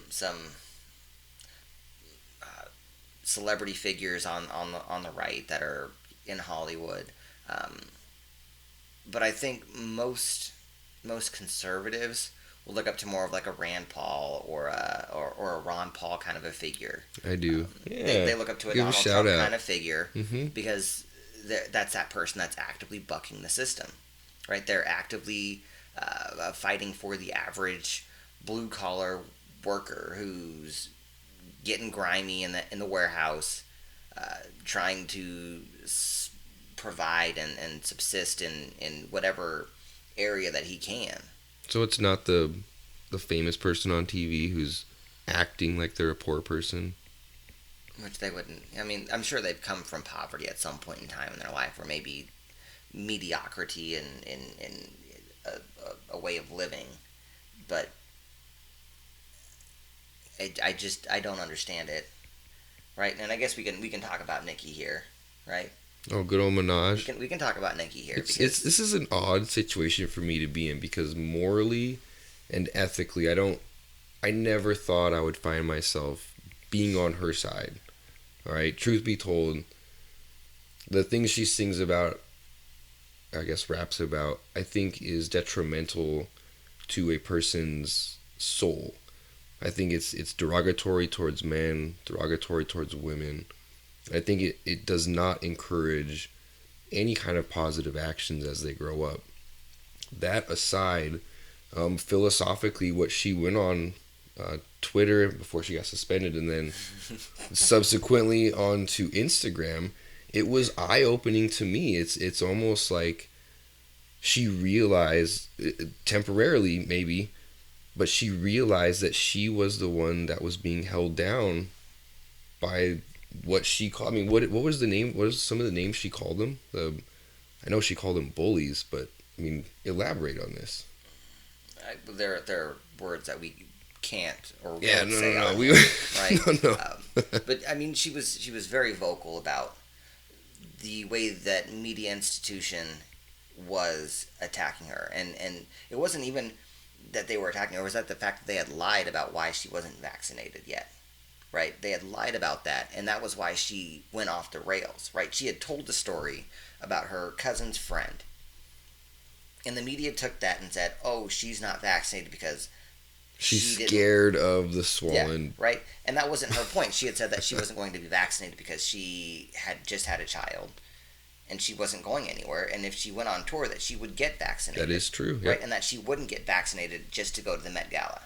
celebrity figures on the right that are in Hollywood, but I think most conservatives will look up to more of like a Rand Paul or a Ron Paul kind of a figure. I do. They look up to a Donald Trump kind of figure, because that's that person that's actively bucking the system, right? They're actively fighting for the average blue collar worker who's getting grimy in the warehouse, trying to provide and subsist in whatever area that he can. So it's not the famous person on TV who's acting like they're a poor person? Which they wouldn't. I mean, I'm sure they've come from poverty at some point in time in their life, or maybe mediocrity in a way of living. But I don't understand it, right? And I guess we can talk about Nicki here, right? Oh, good old Minaj. We can talk about Nicki here. This is an odd situation for me to be in, because morally and ethically, I never thought I would find myself being on her side. All right, truth be told, the things she sings about, I guess raps about, I think is detrimental to a person's soul. I think it's derogatory towards men, derogatory towards women. I think it does not encourage any kind of positive actions as they grow up. That aside, philosophically, what she went on Twitter before she got suspended, and then subsequently onto Instagram, it was eye-opening to me. It's almost like she realized, temporarily maybe, but she realized that she was the one that was being held down by what she called. I mean, what was the name? What was some of the names she called them? I know she called them bullies, but I mean, elaborate on this. There are words that we can't or won't say. No. Right? No. But I mean, she was very vocal about the way that media institution was attacking her, and it wasn't even that they were attacking her. It was that the fact that they had lied about why she wasn't vaccinated yet. Right? They had lied about that, and that was why she went off the rails, right? She had told the story about her cousin's friend, and the media took that and said, oh, she's not vaccinated because she's scared of the swollen... Yeah, right? And that wasn't her point. She had said that she wasn't going to be vaccinated because she had just had a child, and she wasn't going anywhere, and if she went on tour, that she would get vaccinated. That is true, right? And that she wouldn't get vaccinated just to go to the Met Gala.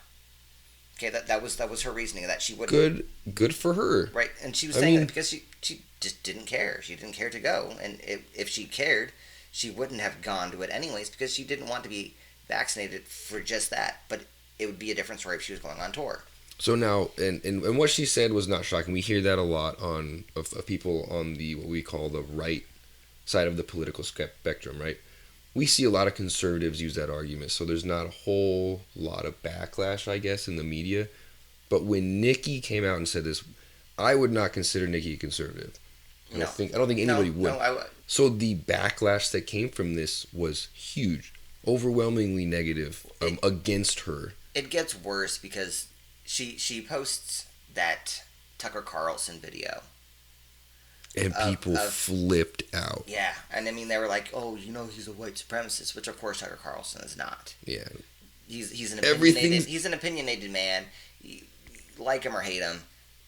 Okay, that was her reasoning, that she wouldn't. Good for her. Right, and she was saying that because she just didn't care. She didn't care to go, and if she cared, she wouldn't have gone to it anyways, because she didn't want to be vaccinated for just that. But it would be a different story if she was going on tour. So now, and what she said was not shocking. We hear that a lot of people on the what we call the right side of the political spectrum, right? We see a lot of conservatives use that argument, so there's not a whole lot of backlash, I guess, in the media. But when Nicki came out and said this, I would not consider Nicki a conservative. I don't think anybody would. No, I would. So the backlash that came from this was huge, overwhelmingly negative against her. It gets worse because she posts that Tucker Carlson video. And people flipped out. Yeah, and I mean, they were like, oh, he's a white supremacist, which of course Tucker Carlson is not. Yeah. He's an opinionated man. Like him or hate him,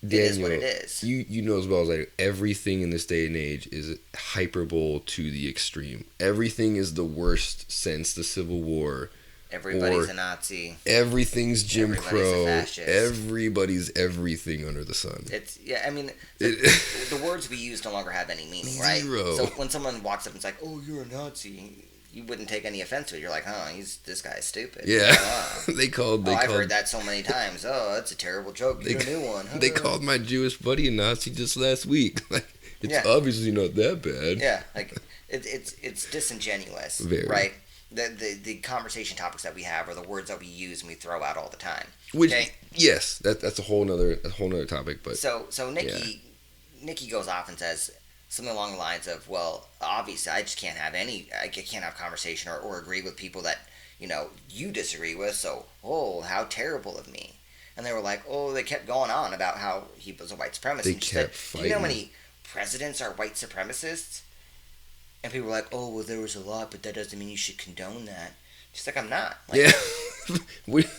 Daniel, it is what it is. You know as well as I do, everything in this day and age is hyperbole to the extreme. Everything is the worst since the Civil War. Everybody's a Nazi. Everything's Jim Crow. A fascist. Everybody's everything under the sun. It's I mean, the words we use no longer have any meaning, right? Zero. So when someone walks up and is like, "Oh, you're a Nazi," you wouldn't take any offense to it. You're like, "Huh, this guy's stupid." Yeah, I've heard that so many times. Oh, that's a terrible joke. You're a new one. They called my Jewish buddy a Nazi just last week. Like, it's obviously not that bad. Yeah, like it's disingenuous, Very. Right? The conversation topics that we have are the words that we use and we throw out all the time. Which yes, that's a whole nother topic. But so Nicki goes off and says something along the lines of, well, obviously I just can't have conversation or agree with people that you disagree with. So how terrible of me. And they were like, they kept going on about how he was a white supremacist. They kept fighting. Do you know how many presidents are white supremacists? And people were like, well, there was a lot, but that doesn't mean you should condone that. She's like, I'm not. Like,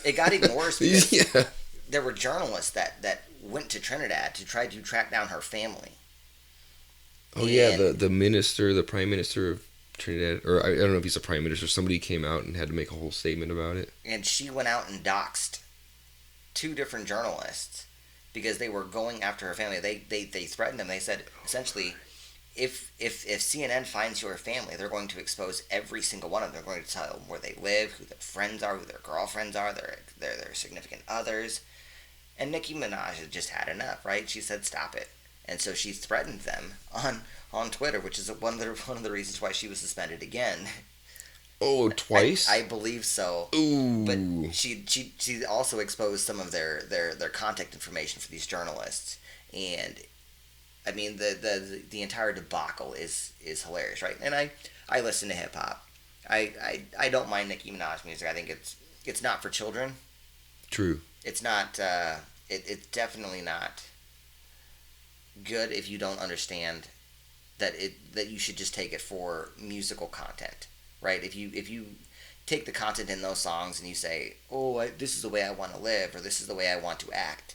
it got even worse because there were journalists that went to Trinidad to try to track down her family. Oh, the prime minister of Trinidad, or I don't know if he's a prime minister, somebody came out and had to make a whole statement about it. And she went out and doxed 2 different journalists because they were going after her family. They threatened them. They said, essentially, if CNN finds your family, they're going to expose every single one of them. They're going to tell them where they live, who their friends are, who their girlfriends are, their significant others. And Nicki Minaj had just had enough, right? She said, stop it. And so she threatened them on Twitter, which is one of the reasons why she was suspended again. Oh, twice? I believe so. Ooh. But she also exposed some of their contact information for these journalists. And I mean the entire debacle is hilarious, right? And I listen to hip hop. I don't mind Nicki Minaj music. I think it's not for children. True. It's not it's definitely not good if you don't understand that you should just take it for musical content, right? If you take the content in those songs and you say, this is the way I want to live, or this is the way I want to act,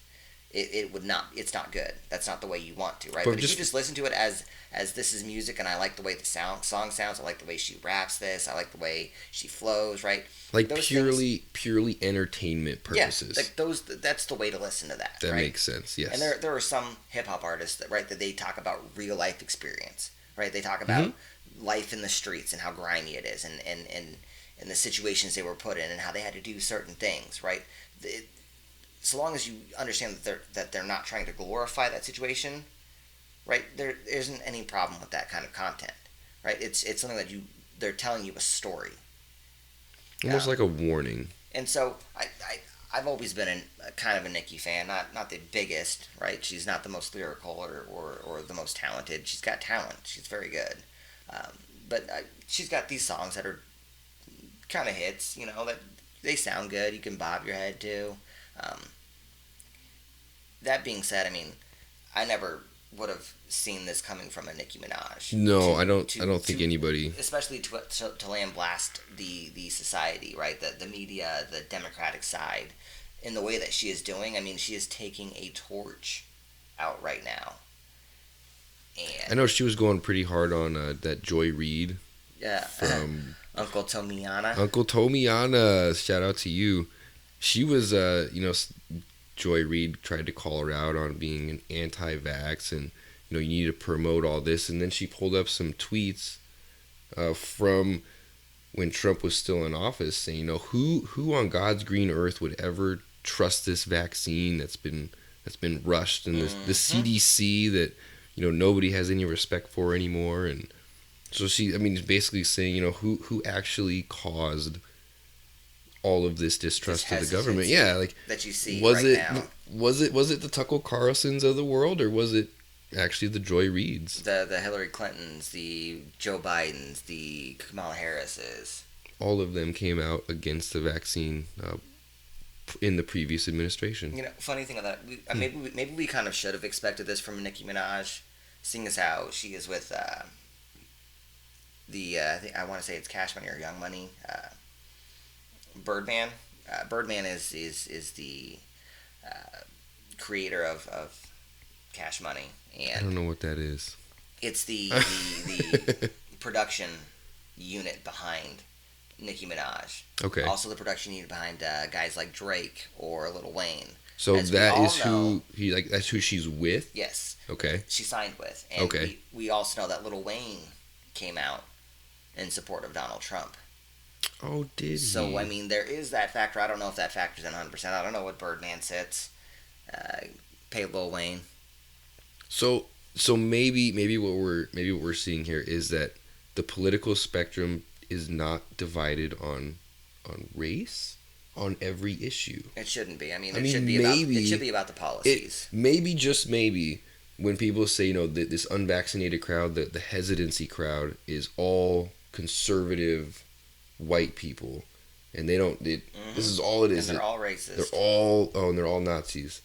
it's not good. That's not the way you want to, right? But if you just listen to it as this is music and I like the way the song sounds, I like the way she raps this, I like the way she flows, right? Like those purely entertainment purposes. Yeah, like that's the way to listen to that. That right? makes sense, yes. And there are some hip hop artists that they talk about real life experience, right? They talk about life in the streets and how grimy it is, and the situations they were put in and how they had to do certain things, right? So long as you understand that they're not trying to glorify that situation, right? There isn't any problem with that kind of content, right? It's something that they're telling you a story, almost like a warning. And so I've always been kind of a Nicki fan, not the biggest, right? She's not the most lyrical or the most talented. She's got talent. She's very good, but she's got these songs that are kind of hits, that they sound good. You can bob your head to. That being said, I mean, I never would have seen this coming from a Nicki Minaj. No, I don't think anybody, especially to lay and blast the society, right? The media, the Democratic side, in the way that she is doing. I mean, she is taking a torch out right now. And I know she was going pretty hard on that Joy Reid. Yeah. From Uncle Tomiana. Uncle Tomiana, shout out to you. She was, Joy Reid tried to call her out on being an anti-vax, and you need to promote all this. And then she pulled up some tweets from when Trump was still in office, saying, who on God's green earth would ever trust this vaccine that's been rushed, and the CDC that nobody has any respect for anymore. And so she, basically saying, who actually caused all of this distrust of the government. Yeah, like that you see now. Was it the Tucker Carlsons of the world, or was it actually the Joy Reids? The Hillary Clintons, the Joe Bidens, the Kamala Harrises. All of them came out against the vaccine in the previous administration. Funny thing about that, maybe we kind of should have expected this from Nicki Minaj, seeing as how she is with I want to say it's Cash Money or Young Money. Birdman. Birdman is the creator of Cash Money, I and don't know what that is. it's the production unit behind Nicki Minaj. Okay. Also, the production unit behind guys like Drake or Lil Wayne. So As we that all is know, that's who she's with. yes, Okay. she signed with, and Okay. we also know that Lil Wayne came out in support of Donald Trump. Oh, did So I he? mean, there is that factor. I don't know if that factors in 100%. I don't know what Birdman sits. Uh, Pay Lil Wayne. So maybe what we're seeing here is that the political spectrum is not divided on race on every issue. It shouldn't be. I mean, I it mean, should be maybe about. It should be about the policies. maybe just maybe when people say this unvaccinated crowd, the hesitancy crowd is all conservative white people, and they don't. This is all it is. And they're all racist. And they're all Nazis.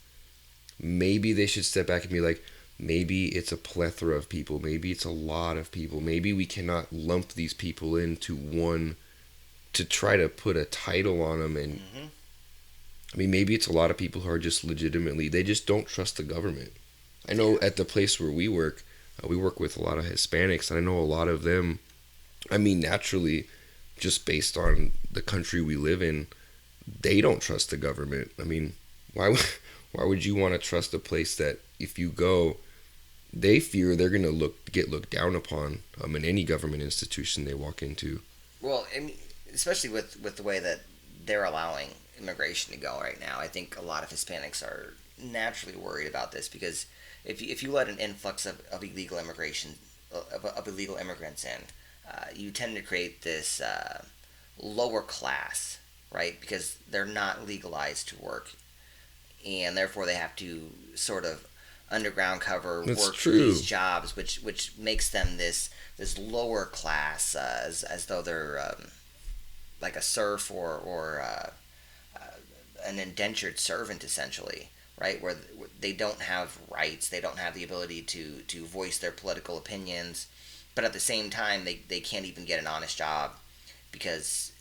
Maybe they should step back and be like, maybe it's a plethora of people. Maybe it's a lot of people. Maybe we cannot lump these people into one to try to put a title on them. And I mean, maybe it's a lot of people who are just legitimately, they just don't trust the government. I know at the place where we work with a lot of Hispanics, and I know a lot of them, I mean, naturally, just based on the country we live in, they don't trust the government. I mean, why would you want to trust a place that if you go, they fear they're going to get looked down upon in any government institution they walk into? Well, I mean, especially with the way that they're allowing immigration to go right now, I think a lot of Hispanics are naturally worried about this because if you let an influx of illegal immigration of illegal immigrants in, you tend to create this lower class, right? Because they're not legalized to work, and therefore they have to sort of underground cover That's work true. for these jobs, which makes them this lower class, as though they're like a serf or an indentured servant essentially, right? Where they don't have rights, they don't have the ability to voice their political opinions, but at the same time they can't even get an honest job because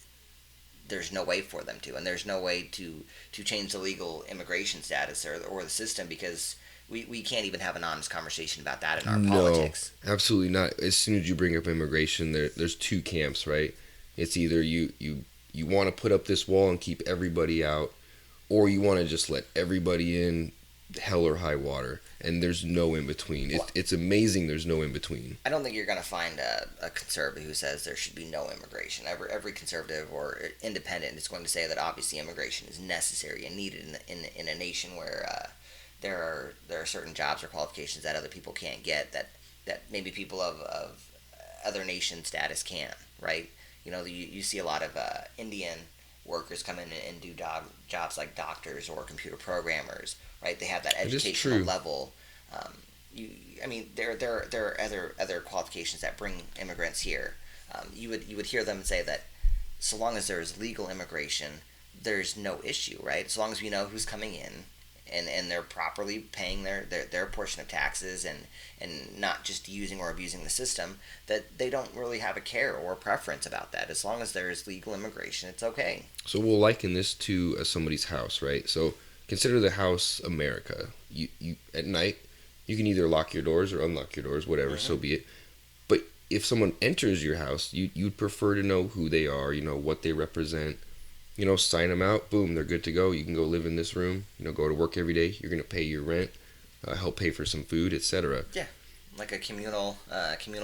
there's no way for them to, and there's no way to change the legal immigration status or the system because we can't even have an honest conversation about that in our politics. No, absolutely not. As soon as you bring up immigration, there's two camps, right? It's either you want to put up this wall and keep everybody out, or you want to just let everybody in, hell or high water. And there's no in between. It's amazing there's no in between. I don't think you're going to find a conservative who says there should be no immigration. Every conservative or independent is going to say that obviously immigration is necessary and needed in a nation where there are certain jobs or qualifications that other people can't get that maybe people of other nation status can, right? You know, you see a lot of Indian workers come in and do jobs like doctors or computer programmers, right? They have that educational level. There are other qualifications that bring immigrants here. You would hear them say that so long as there is legal immigration, there's no issue, right? So long as we know who's coming in and they're properly paying their portion of taxes and not just using or abusing the system, that they don't really have a care or a preference about that. As long as there is legal immigration, it's okay. So we'll liken this to somebody's house, right? So consider the house America. You at night, you can either lock your doors or unlock your doors, whatever, so be it. But if someone enters your house, you'd prefer to know who they are, what they represent. Sign them out, boom, they're good to go. You can go live in this room, go to work every day. You're going to pay your rent, help pay for some food, etc. Yeah, like a communal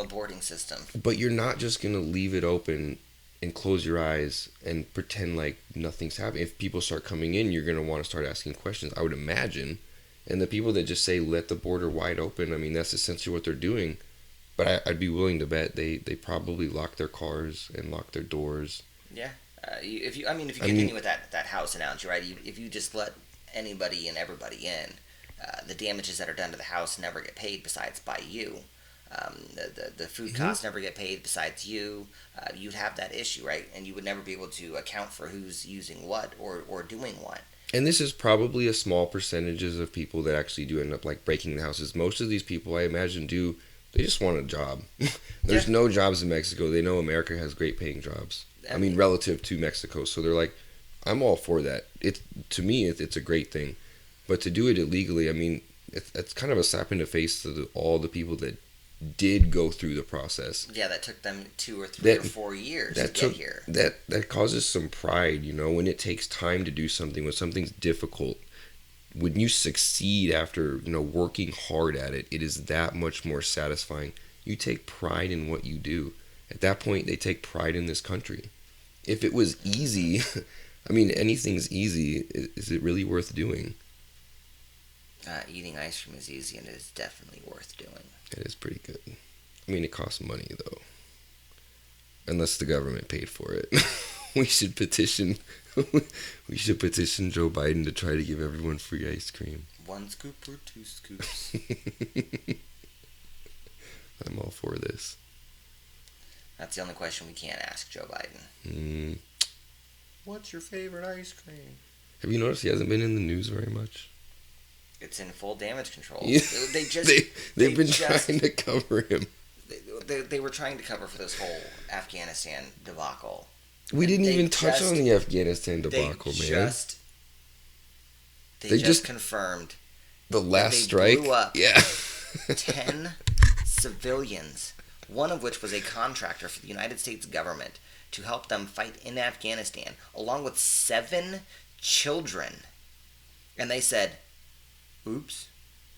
boarding system. But you're not just going to leave it open and close your eyes and pretend like nothing's happening. If people start coming in, you're going to want to start asking questions, I would imagine. And the people that just say, let the border wide open, I mean, that's essentially what they're doing. But I'd be willing to bet they probably lock their cars and lock their doors. Yeah. If you continue with that house analogy, right? If you just let anybody and everybody in, the damages that are done to the house never get paid besides by you. The food costs never get paid besides you. You'd have that issue, right? And you would never be able to account for who's using what or doing what. And this is probably a small percentages of people that actually do end up like breaking the houses. Most of these people, I imagine, they just want a job. There's no jobs in Mexico. They know America has great paying jobs. I mean, relative to Mexico. So they're like, I'm all for that. To me, it's a great thing. But to do it illegally, I mean, it's kind of a slap in the face to all the people that did go through the process. Yeah, that took them 2 or 3 or 4 years to get here. That causes some pride, when it takes time to do something, when something's difficult. When you succeed after, working hard at it, it is that much more satisfying. You take pride in what you do. At that point, they take pride in this country. If it was easy, I mean, anything's easy. Is it really worth doing? Eating ice cream is easy, and it is definitely worth doing. It is pretty good. I mean, it costs money, though. Unless the government paid for it. We should petition Joe Biden to try to give everyone free ice cream. 1 scoop or 2 scoops? I'm all for this. That's the only question we can't ask Joe Biden. What's your favorite ice cream? Have you noticed he hasn't been in the news very much? It's in full damage control. Yeah. They've been trying to cover him. They were trying to cover for this whole Afghanistan debacle. We didn't even touch on the Afghanistan debacle, man. They just confirmed the last strike. Blew up 10 civilians, one of which was a contractor for the United States government to help them fight in Afghanistan, along with 7 children. And they said, "Oops,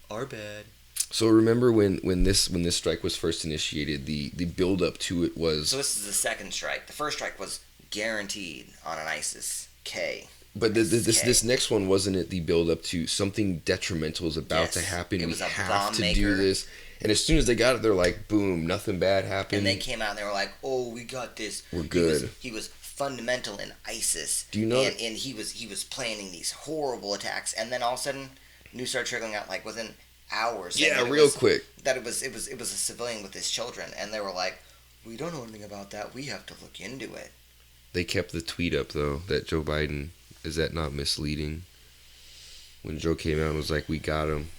our bad." So remember when this strike was first initiated, the build up to it was. So this is the second strike. The first strike was guaranteed on an ISIS K. But this next one, wasn't it the build up to something detrimental is about to happen? It was we a have bomb to maker. do this. And as soon as they got it, they're like, boom, nothing bad happened. And they came out and they were like, "Oh, we got this. We're good." He was fundamental in ISIS. Do you know? And he was planning these horrible attacks, and then all of a sudden, news started trickling out like within hours. Yeah, real quick. That it was a civilian with his children, and they were like, "We don't know anything about that. We have to look into it." They kept the tweet up though that Joe Biden, is that not misleading? When Joe came out and was like, "We got him."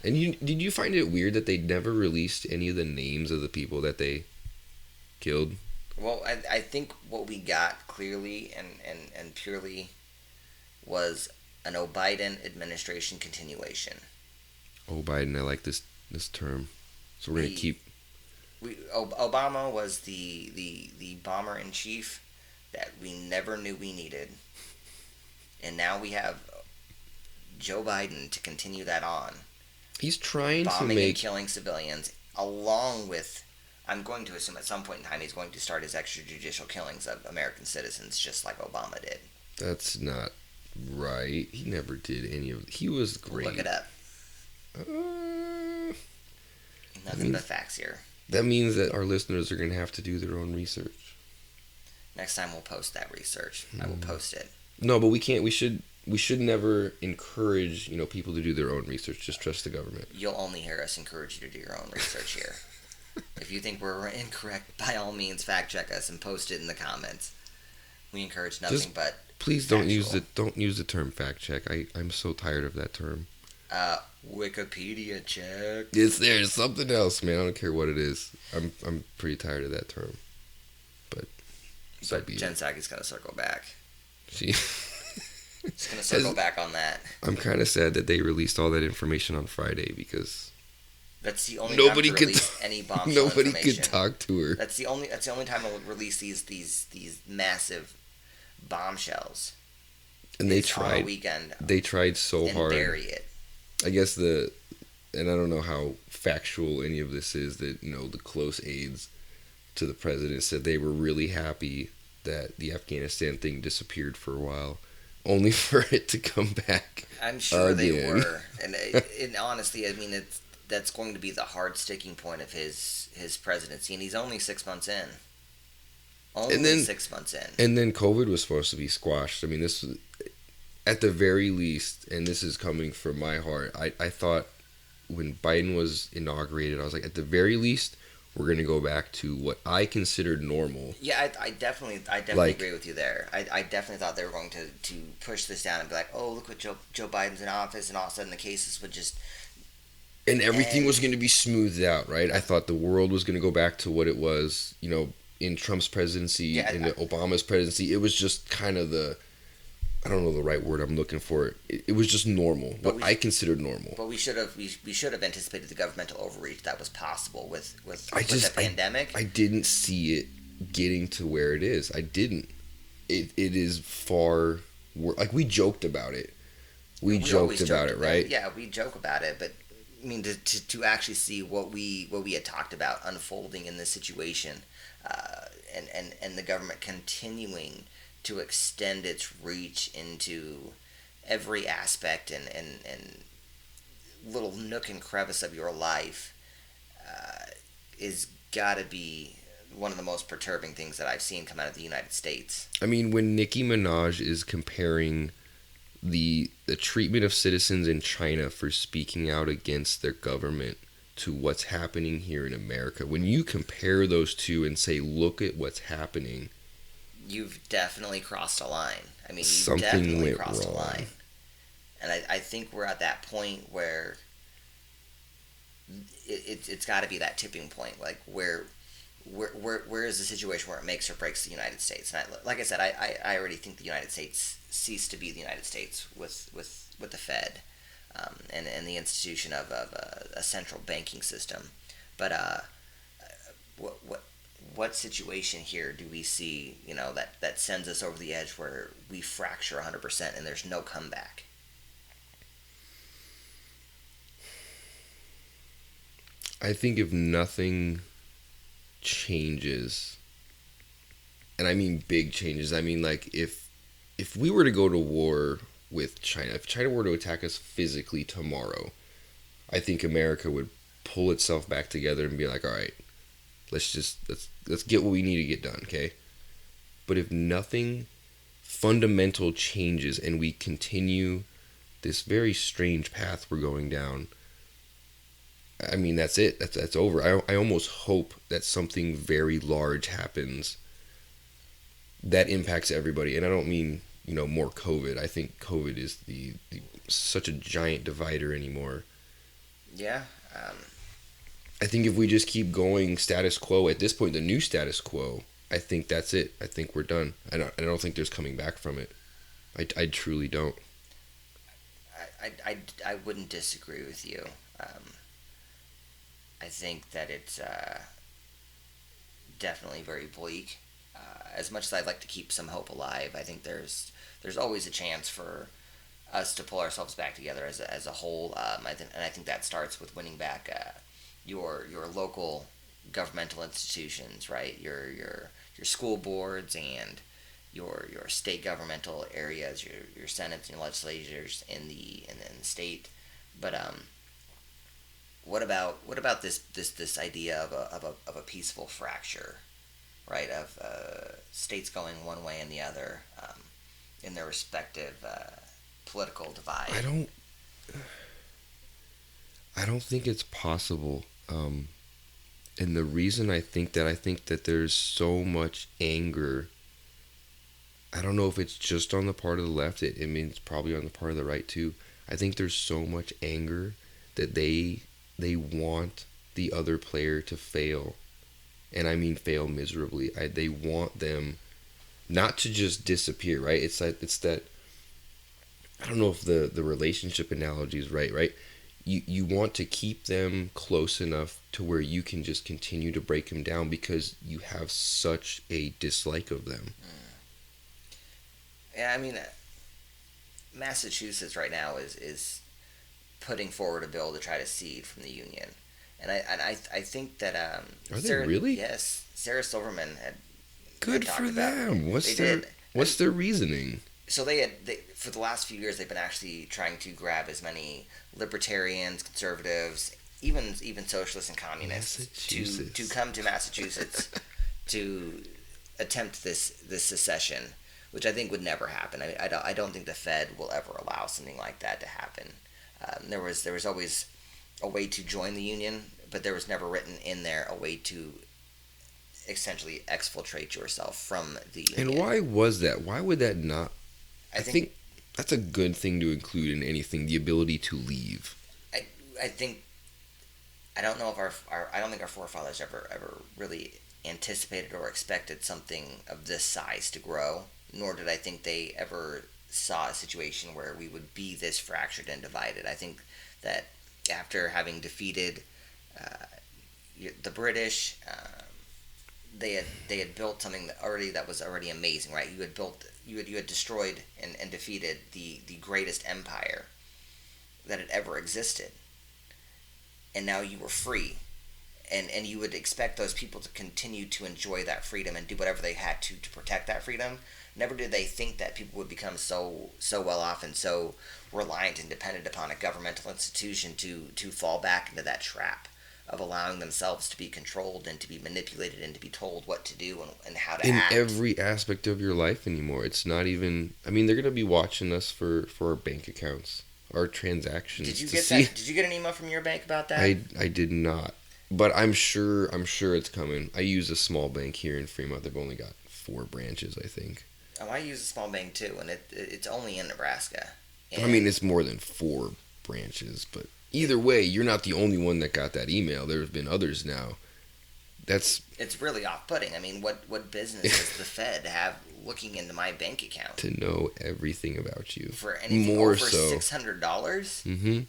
And did you find it weird that they never released any of the names of the people that they killed? Well, I think what we got clearly and purely was an Biden administration continuation. Biden, I like this term. So we're gonna keep. Obama was the bomber in chief that we never knew we needed, and now we have Joe Biden to continue that on. He's trying bombing and killing civilians, along with, I'm going to assume at some point in time he's going to start his extrajudicial killings of American citizens, just like Obama did. That's not right. He never did any of it. He was great. Look it up. Nothing but facts here. That means that our listeners are going to have to do their own research. Next time we'll post that research. I will post it. No, but we can't. We should never encourage people to do their own research. Just trust the government. You'll only hear us encourage you to do your own research here. If you think we're incorrect, by all means, fact check us and post it in the comments. We encourage nothing but. Please don't use the term fact check. I'm so tired of that term. Wikipedia check. There's something else, man. I don't care what it is. I'm pretty tired of that term. But Jen Psaki's gonna circle back. She's gonna circle back on that. I'm kind of sad that they released all that information on Friday because that's the only nobody time to release any bombshell nobody information. could talk to her. That's the only time to release these massive bombshells. And they tried on a weekend. They tried so hard. And bury it. I guess and I don't know how factual any of this is, that the close aides to the president said they were really happy that the Afghanistan thing disappeared for a while, only for it to come back. I'm sure they were, and honestly, I mean, that's going to be the hard sticking point of his presidency, and he's only 6 months in. Only 6 months in. And then COVID was supposed to be squashed. I mean, this was, at the very least, and this is coming from my heart, I thought when Biden was inaugurated, I was like, at the very least, we're going to go back to what I considered normal. Yeah, I definitely agree with you there. I definitely thought they were going to push this down and be like, oh, look what Joe Biden's in office, and all of a sudden the cases would just... And everything was going to be smoothed out, right? I thought the world was going to go back to what it was, in Trump's presidency, in Obama's presidency. It was just kind of I don't know the right word I'm looking for. It was just normal. What I considered normal. But we should have anticipated the governmental overreach that was possible with the I pandemic. I didn't see it getting to where it is. I didn't. It is far worse. Like, we joked about it. We joked about it, right? Yeah, we joke about it, but I mean to actually see what we had talked about unfolding in this situation, and the government continuing to extend its reach into every aspect and little nook and crevice of your life, is got to be one of the most perturbing things that I've seen come out of the United States. I mean, when Nicki Minaj is comparing the treatment of citizens in China for speaking out against their government to what's happening here in America, when you compare those two and say, look at what's happening, you've definitely crossed a line. I mean, you've something definitely went crossed wrong. a line. And I think we're at that point where it's got to be that tipping point, like where is the situation where it makes or breaks the United States? And like I said, I already think the United States ceased to be the United States with the Fed, and the institution of a central banking system. But what situation here do we see, that sends us over the edge where we fracture 100% and there's no comeback? I think if nothing changes, and I mean big changes, I mean, like, if we were to go to war with China, if China were to attack us physically tomorrow, I think America would pull itself back together and be like, all right, let's get what we need to get done, okay? But if nothing fundamental changes and we continue this very strange path we're going down, I mean, that's it. That's over. I almost hope that something very large happens that impacts everybody. And I don't mean, more COVID. I think COVID is the such a giant divider anymore. Yeah. I think if we just keep going status quo, at this point, the new status quo, I think that's it. I think we're done. I don't think there's coming back from it. I truly don't. I wouldn't disagree with you. I think that it's definitely very bleak. As much as I'd like to keep some hope alive, I think there's always a chance for us to pull ourselves back together as a whole. And I think that starts with winning back your local governmental institutions, right? Your school boards and your state governmental areas, your senates and your legislatures in the state. But what about this idea of a peaceful fracture, right? Of states going one way and the other, in their respective political divide. I don't think it's possible. And the reason I think that there's so much anger. I don't know if it's just on the part of the left. It means probably on the part of the right too. I think there's so much anger that they want the other player to fail, and I mean fail miserably. They want them not to just disappear, right? It's that I don't know if the relationship analogy is right? You want to keep them close enough to where you can just continue to break them down because you have such a dislike of them. Yeah, I mean, Massachusetts right now is putting forward a bill to try to secede from the union, and I think that Are they really? Yes, Sarah Silverman had. Good for them. What's their reasoning? So they for the last few years they've been actually trying to grab as many libertarians, conservatives, even socialists and communists to come to Massachusetts to attempt this secession, which I think would never happen. I don't think the Fed will ever allow something like that to happen. There was always a way to join the union, but there was never written in there a way to essentially exfiltrate yourself from the union. And why was that? Why would that not? I think that's a good thing to include in anything, the ability to leave. I think I don't know if I don't think our forefathers ever really anticipated or expected something of this size to grow, nor did I think they ever saw a situation where we would be this fractured and divided. I think that after having defeated uh, the British, they had built something that was already amazing, right? You had destroyed and defeated the greatest empire that had ever existed, and now you were free. And you would expect those people to continue to enjoy that freedom and do whatever they had to protect that freedom. Never did they think that people would become so well off and so reliant and dependent upon a governmental institution to fall back into that trap of allowing themselves to be controlled and to be manipulated and to be told what to do and how to In act. every aspect of your life anymore. It's not even. I mean, they're gonna be watching us for our bank accounts, our transactions. Did you to get see. that? Did you get an email from your bank about that? I did not, but I'm sure it's coming. I use a small bank here in Fremont. They've only got 4 branches, I think. Oh, I use a small bank too, and it's only in Nebraska. I mean, it's more than 4 branches, but either way, you're not the only one that got that email. There have been others now. It's really off-putting. I mean, what business does the Fed have looking into my bank account to know everything about you for anything more over so $600? Mm-hmm.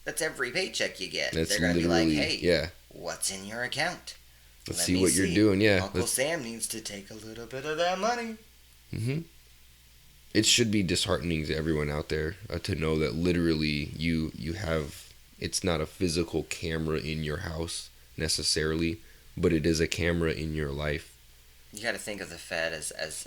That's every paycheck you get. That's They're gonna be like, literally "Hey, yeah. what's in your account? Let's Let see me what you're doing." Yeah. Uncle Sam needs to take a little bit of that money." Mm-hmm. It should be disheartening to everyone out there to know that literally you have. It's not a physical camera in your house necessarily, but it is a camera in your life. You got to think of the Fed as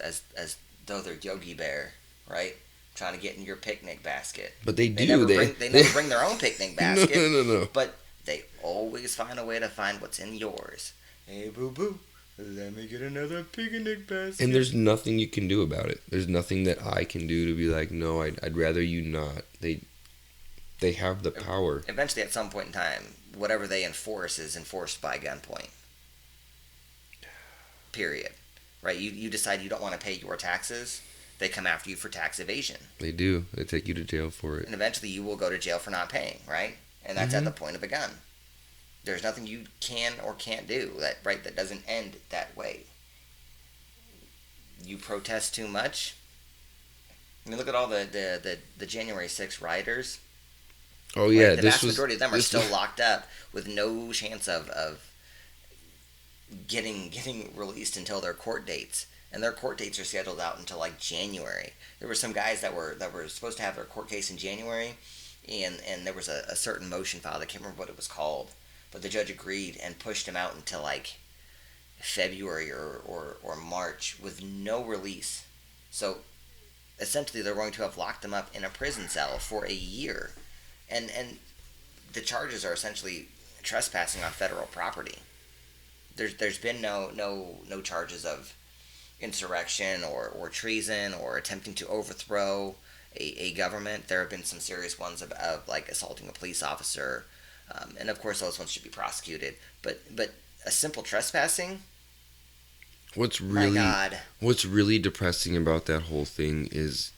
though they're Yogi Bear, right? Trying to get in your picnic basket. But they do. They never bring their own picnic basket. No. But they always find a way to find what's in yours. Hey, boo boo, let me get another picnic basket. And there's nothing you can do about it. There's nothing that I can do to be like, no, I'd rather you not. They have the power. Eventually, at some point in time, whatever they enforce is enforced by gunpoint. Period. Right? You decide you don't want to pay your taxes. They come after you for tax evasion. They do. They take you to jail for it. And eventually you will go to jail for not paying, right? And that's at the point of a gun. There's nothing you can or can't do that doesn't end that way. You protest too much. I mean, look at all the January 6th rioters. Oh yeah, right? The vast majority of them are still locked up with no chance of getting released until their court dates. And their court dates are scheduled out until like January. There were some guys that were supposed to have their court case in January, and there was a certain motion filed. I can't remember what it was called, but the judge agreed and pushed him out until like February or March with no release. So essentially, they're going to have locked them up in a prison cell for a year, and the charges are essentially trespassing on federal property. There's been no charges of insurrection or treason or attempting to overthrow a government. There have been some serious ones of like assaulting a police officer, and of course those ones should be prosecuted. But a simple trespassing. What's really depressing about that whole thing is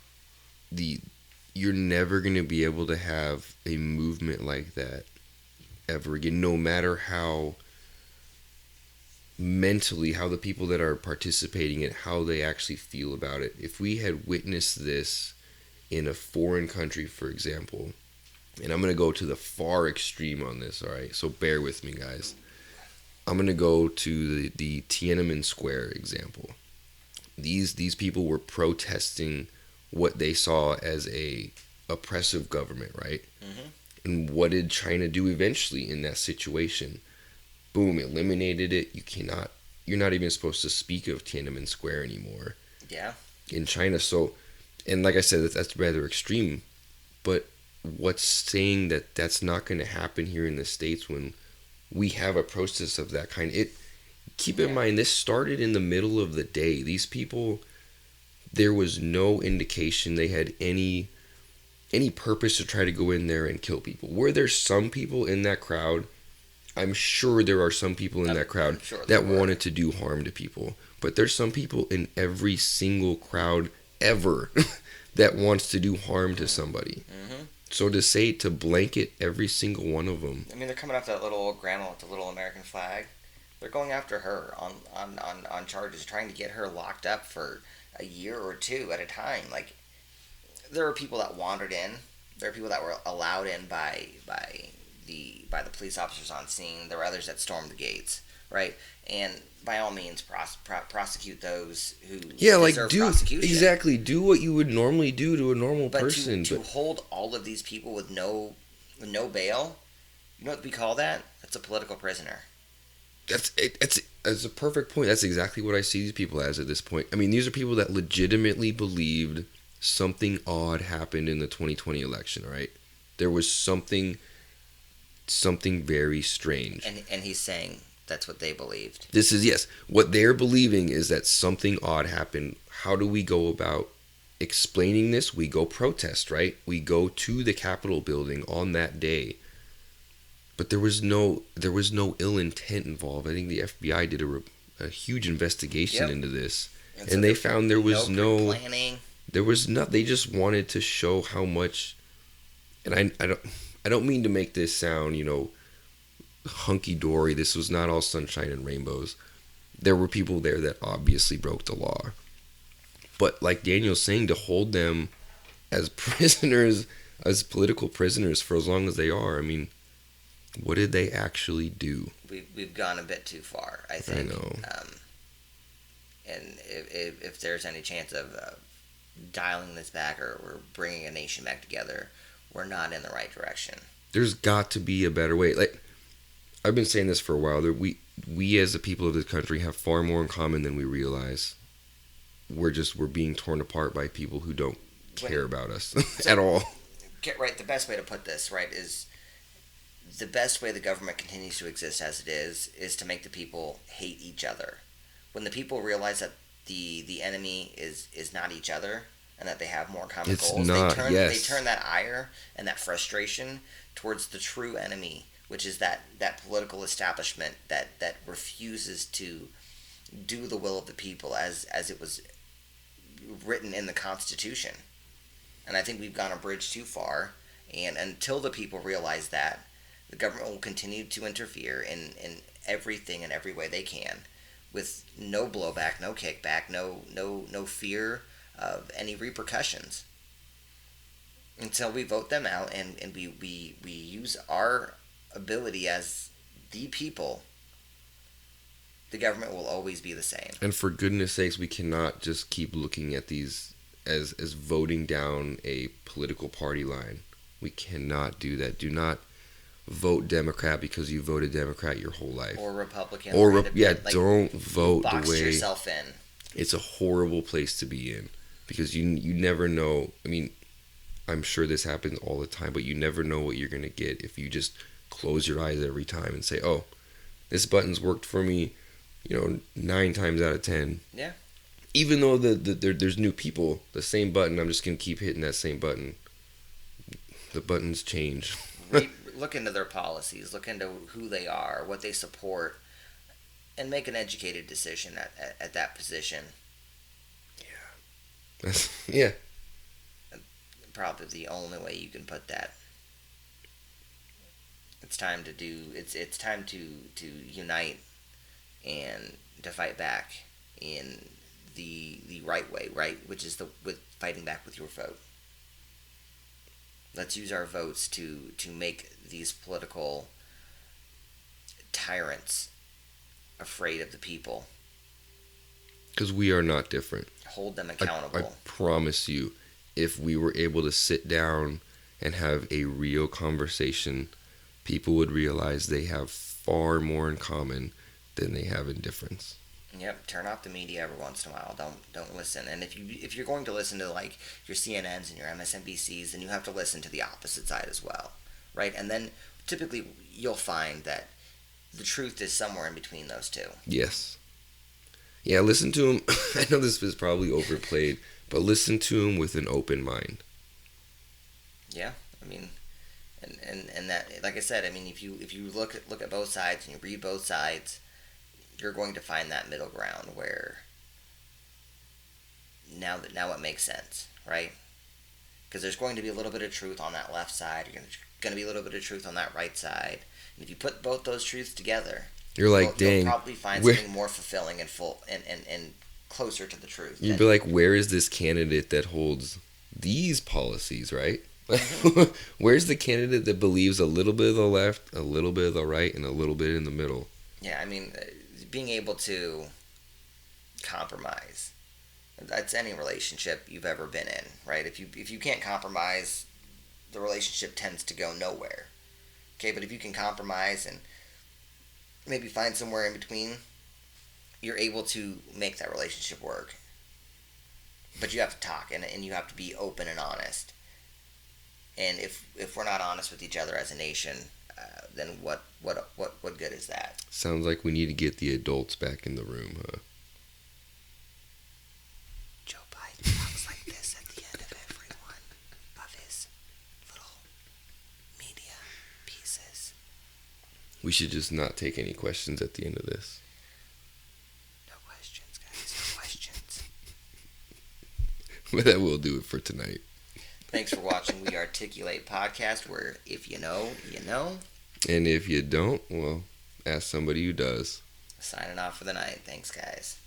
you're never going to be able to have a movement like that ever again, no matter how mentally, how the people that are participating in it, how they actually feel about it. If we had witnessed this in a foreign country, for example, and I'm going to go to the far extreme on this, all right? So bear with me, guys. I'm going to go to the Tiananmen Square example. These people were protesting what they saw as a oppressive government, right? Mm-hmm. And what did China do eventually in that situation? Boom, eliminated it. You're not even supposed to speak of Tiananmen Square anymore. Yeah. In China. So, and like I said, that's rather extreme. But what's saying that that's not going to happen here in the States when we have a process of that kind? Keep in mind, this started in the middle of the day. These people, there was no indication they had any purpose to try to go in there and kill people. Were there some people in that crowd? I'm sure there are some people in that crowd that wanted to do harm to people. But there's some people in every single crowd ever that wants to do harm to somebody. Mm-hmm. So to blanket every single one of them. I mean, they're coming after that little old grandma with the little American flag. They're going after her on charges, trying to get her locked up for a year or two at a time. Like, there were people that wandered in. There were people that were allowed in by the police officers on scene. There were others that stormed the gates, right? And by all means, prosecute those who deserve prosecution. Exactly, do what you would normally do to a normal person. To hold all of these people with no bail, you know what we call that? That's a political prisoner. That's a perfect point. That's exactly what I see these people as at this point. I mean, these are people that legitimately believed something odd happened in the 2020 election, right? There was something very strange. And he's saying that's what they believed. This is, yes, what they're believing is that something odd happened. How do we go about explaining this? We go protest, right? We go to the Capitol building on that day. But there was no ill intent involved. I think the FBI did a huge investigation into this, and so they found there was no planning. There was not. They just wanted to show how much. And I don't mean to make this sound, hunky dory. This was not all sunshine and rainbows. There were people there that obviously broke the law. But like Daniel's saying, to hold them as prisoners, as political prisoners for as long as they are, I mean, what did they actually do? We've gone a bit too far, I think. I know. And if there's any chance of dialing this back or bringing a nation back together, we're not in the right direction. There's got to be a better way. Like, I've been saying this for a while. That we as the people of this country have far more in common than we realize. We're being torn apart by people who don't care about us at all. Get right. The best way to put this, right, is the best way the government continues to exist as it is to make the people hate each other. When the people realize that the enemy is not each other and that they have more common goals, they turn that ire and that frustration towards the true enemy, which is that political establishment that refuses to do the will of the people as it was written in the Constitution. And I think we've gone a bridge too far, and until the people realize that, the government will continue to interfere in everything and every way they can, with no blowback, no kickback, no fear of any repercussions. Until we vote them out and we use our ability as the people, the government will always be the same. And for goodness sakes, we cannot just keep looking at these as voting down a political party line. We cannot do that. Do not vote Democrat because you voted Democrat your whole life, or Republican, don't vote the way yourself in. It's a horrible place to be in, because you never know. I mean, I'm sure this happens all the time, but you never know what you're gonna get if you just close your eyes every time and say, "Oh, this button's worked for me, 9 times out of 10." Yeah. Even though there's new people, the same button, I'm just gonna keep hitting that same button. The buttons change. Look into their policies, look into who they are, what they support, and make an educated decision at that position. Yeah. Yeah. Probably the only way you can put that. It's time to it's time to unite and to fight back in the right way, right? Which is with fighting back with your vote. Let's use our votes to make these political tyrants afraid of the people. Because we are not different. Hold them accountable. I promise you, if we were able to sit down and have a real conversation, people would realize they have far more in common than they have in difference. Yep, turn off the media every once in a while. Don't listen. And if you're going to listen to like your CNNs and your MSNBCs, then you have to listen to the opposite side as well, right? And then typically you'll find that the truth is somewhere in between those two. Yes. Yeah, listen to them. I know this is probably overplayed, but listen to them with an open mind. Yeah, I mean, and that, like I said, I mean, if you look at both sides and you read both sides, you're going to find that middle ground where now it makes sense, right? Because there's going to be a little bit of truth on that left side. You're going to be a little bit of truth on that right side. And if you put both those truths together, you're like, dang, you'll probably find something more fulfilling and full and closer to the truth. You'd be like, where is this candidate that holds these policies, right? Mm-hmm. Where's the candidate that believes a little bit of the left, a little bit of the right, and a little bit in the middle? Yeah, I mean, being able to compromise. That's any relationship you've ever been in, right? If you can't compromise, the relationship tends to go nowhere. Okay, but if you can compromise and maybe find somewhere in between, you're able to make that relationship work. But you have to talk, and you have to be open and honest. And if we're not honest with each other as a nation, then what good is that? Sounds like we need to get the adults back in the room, huh? Joe Biden talks like this at the end of every one of his little media pieces. We should just not take any questions at the end of this. No questions, guys. No questions. But that will do it for tonight. Thanks for watching We Articulate podcast, where if you know, you know. And if you don't, well, ask somebody who does. Signing off for the night. Thanks, guys.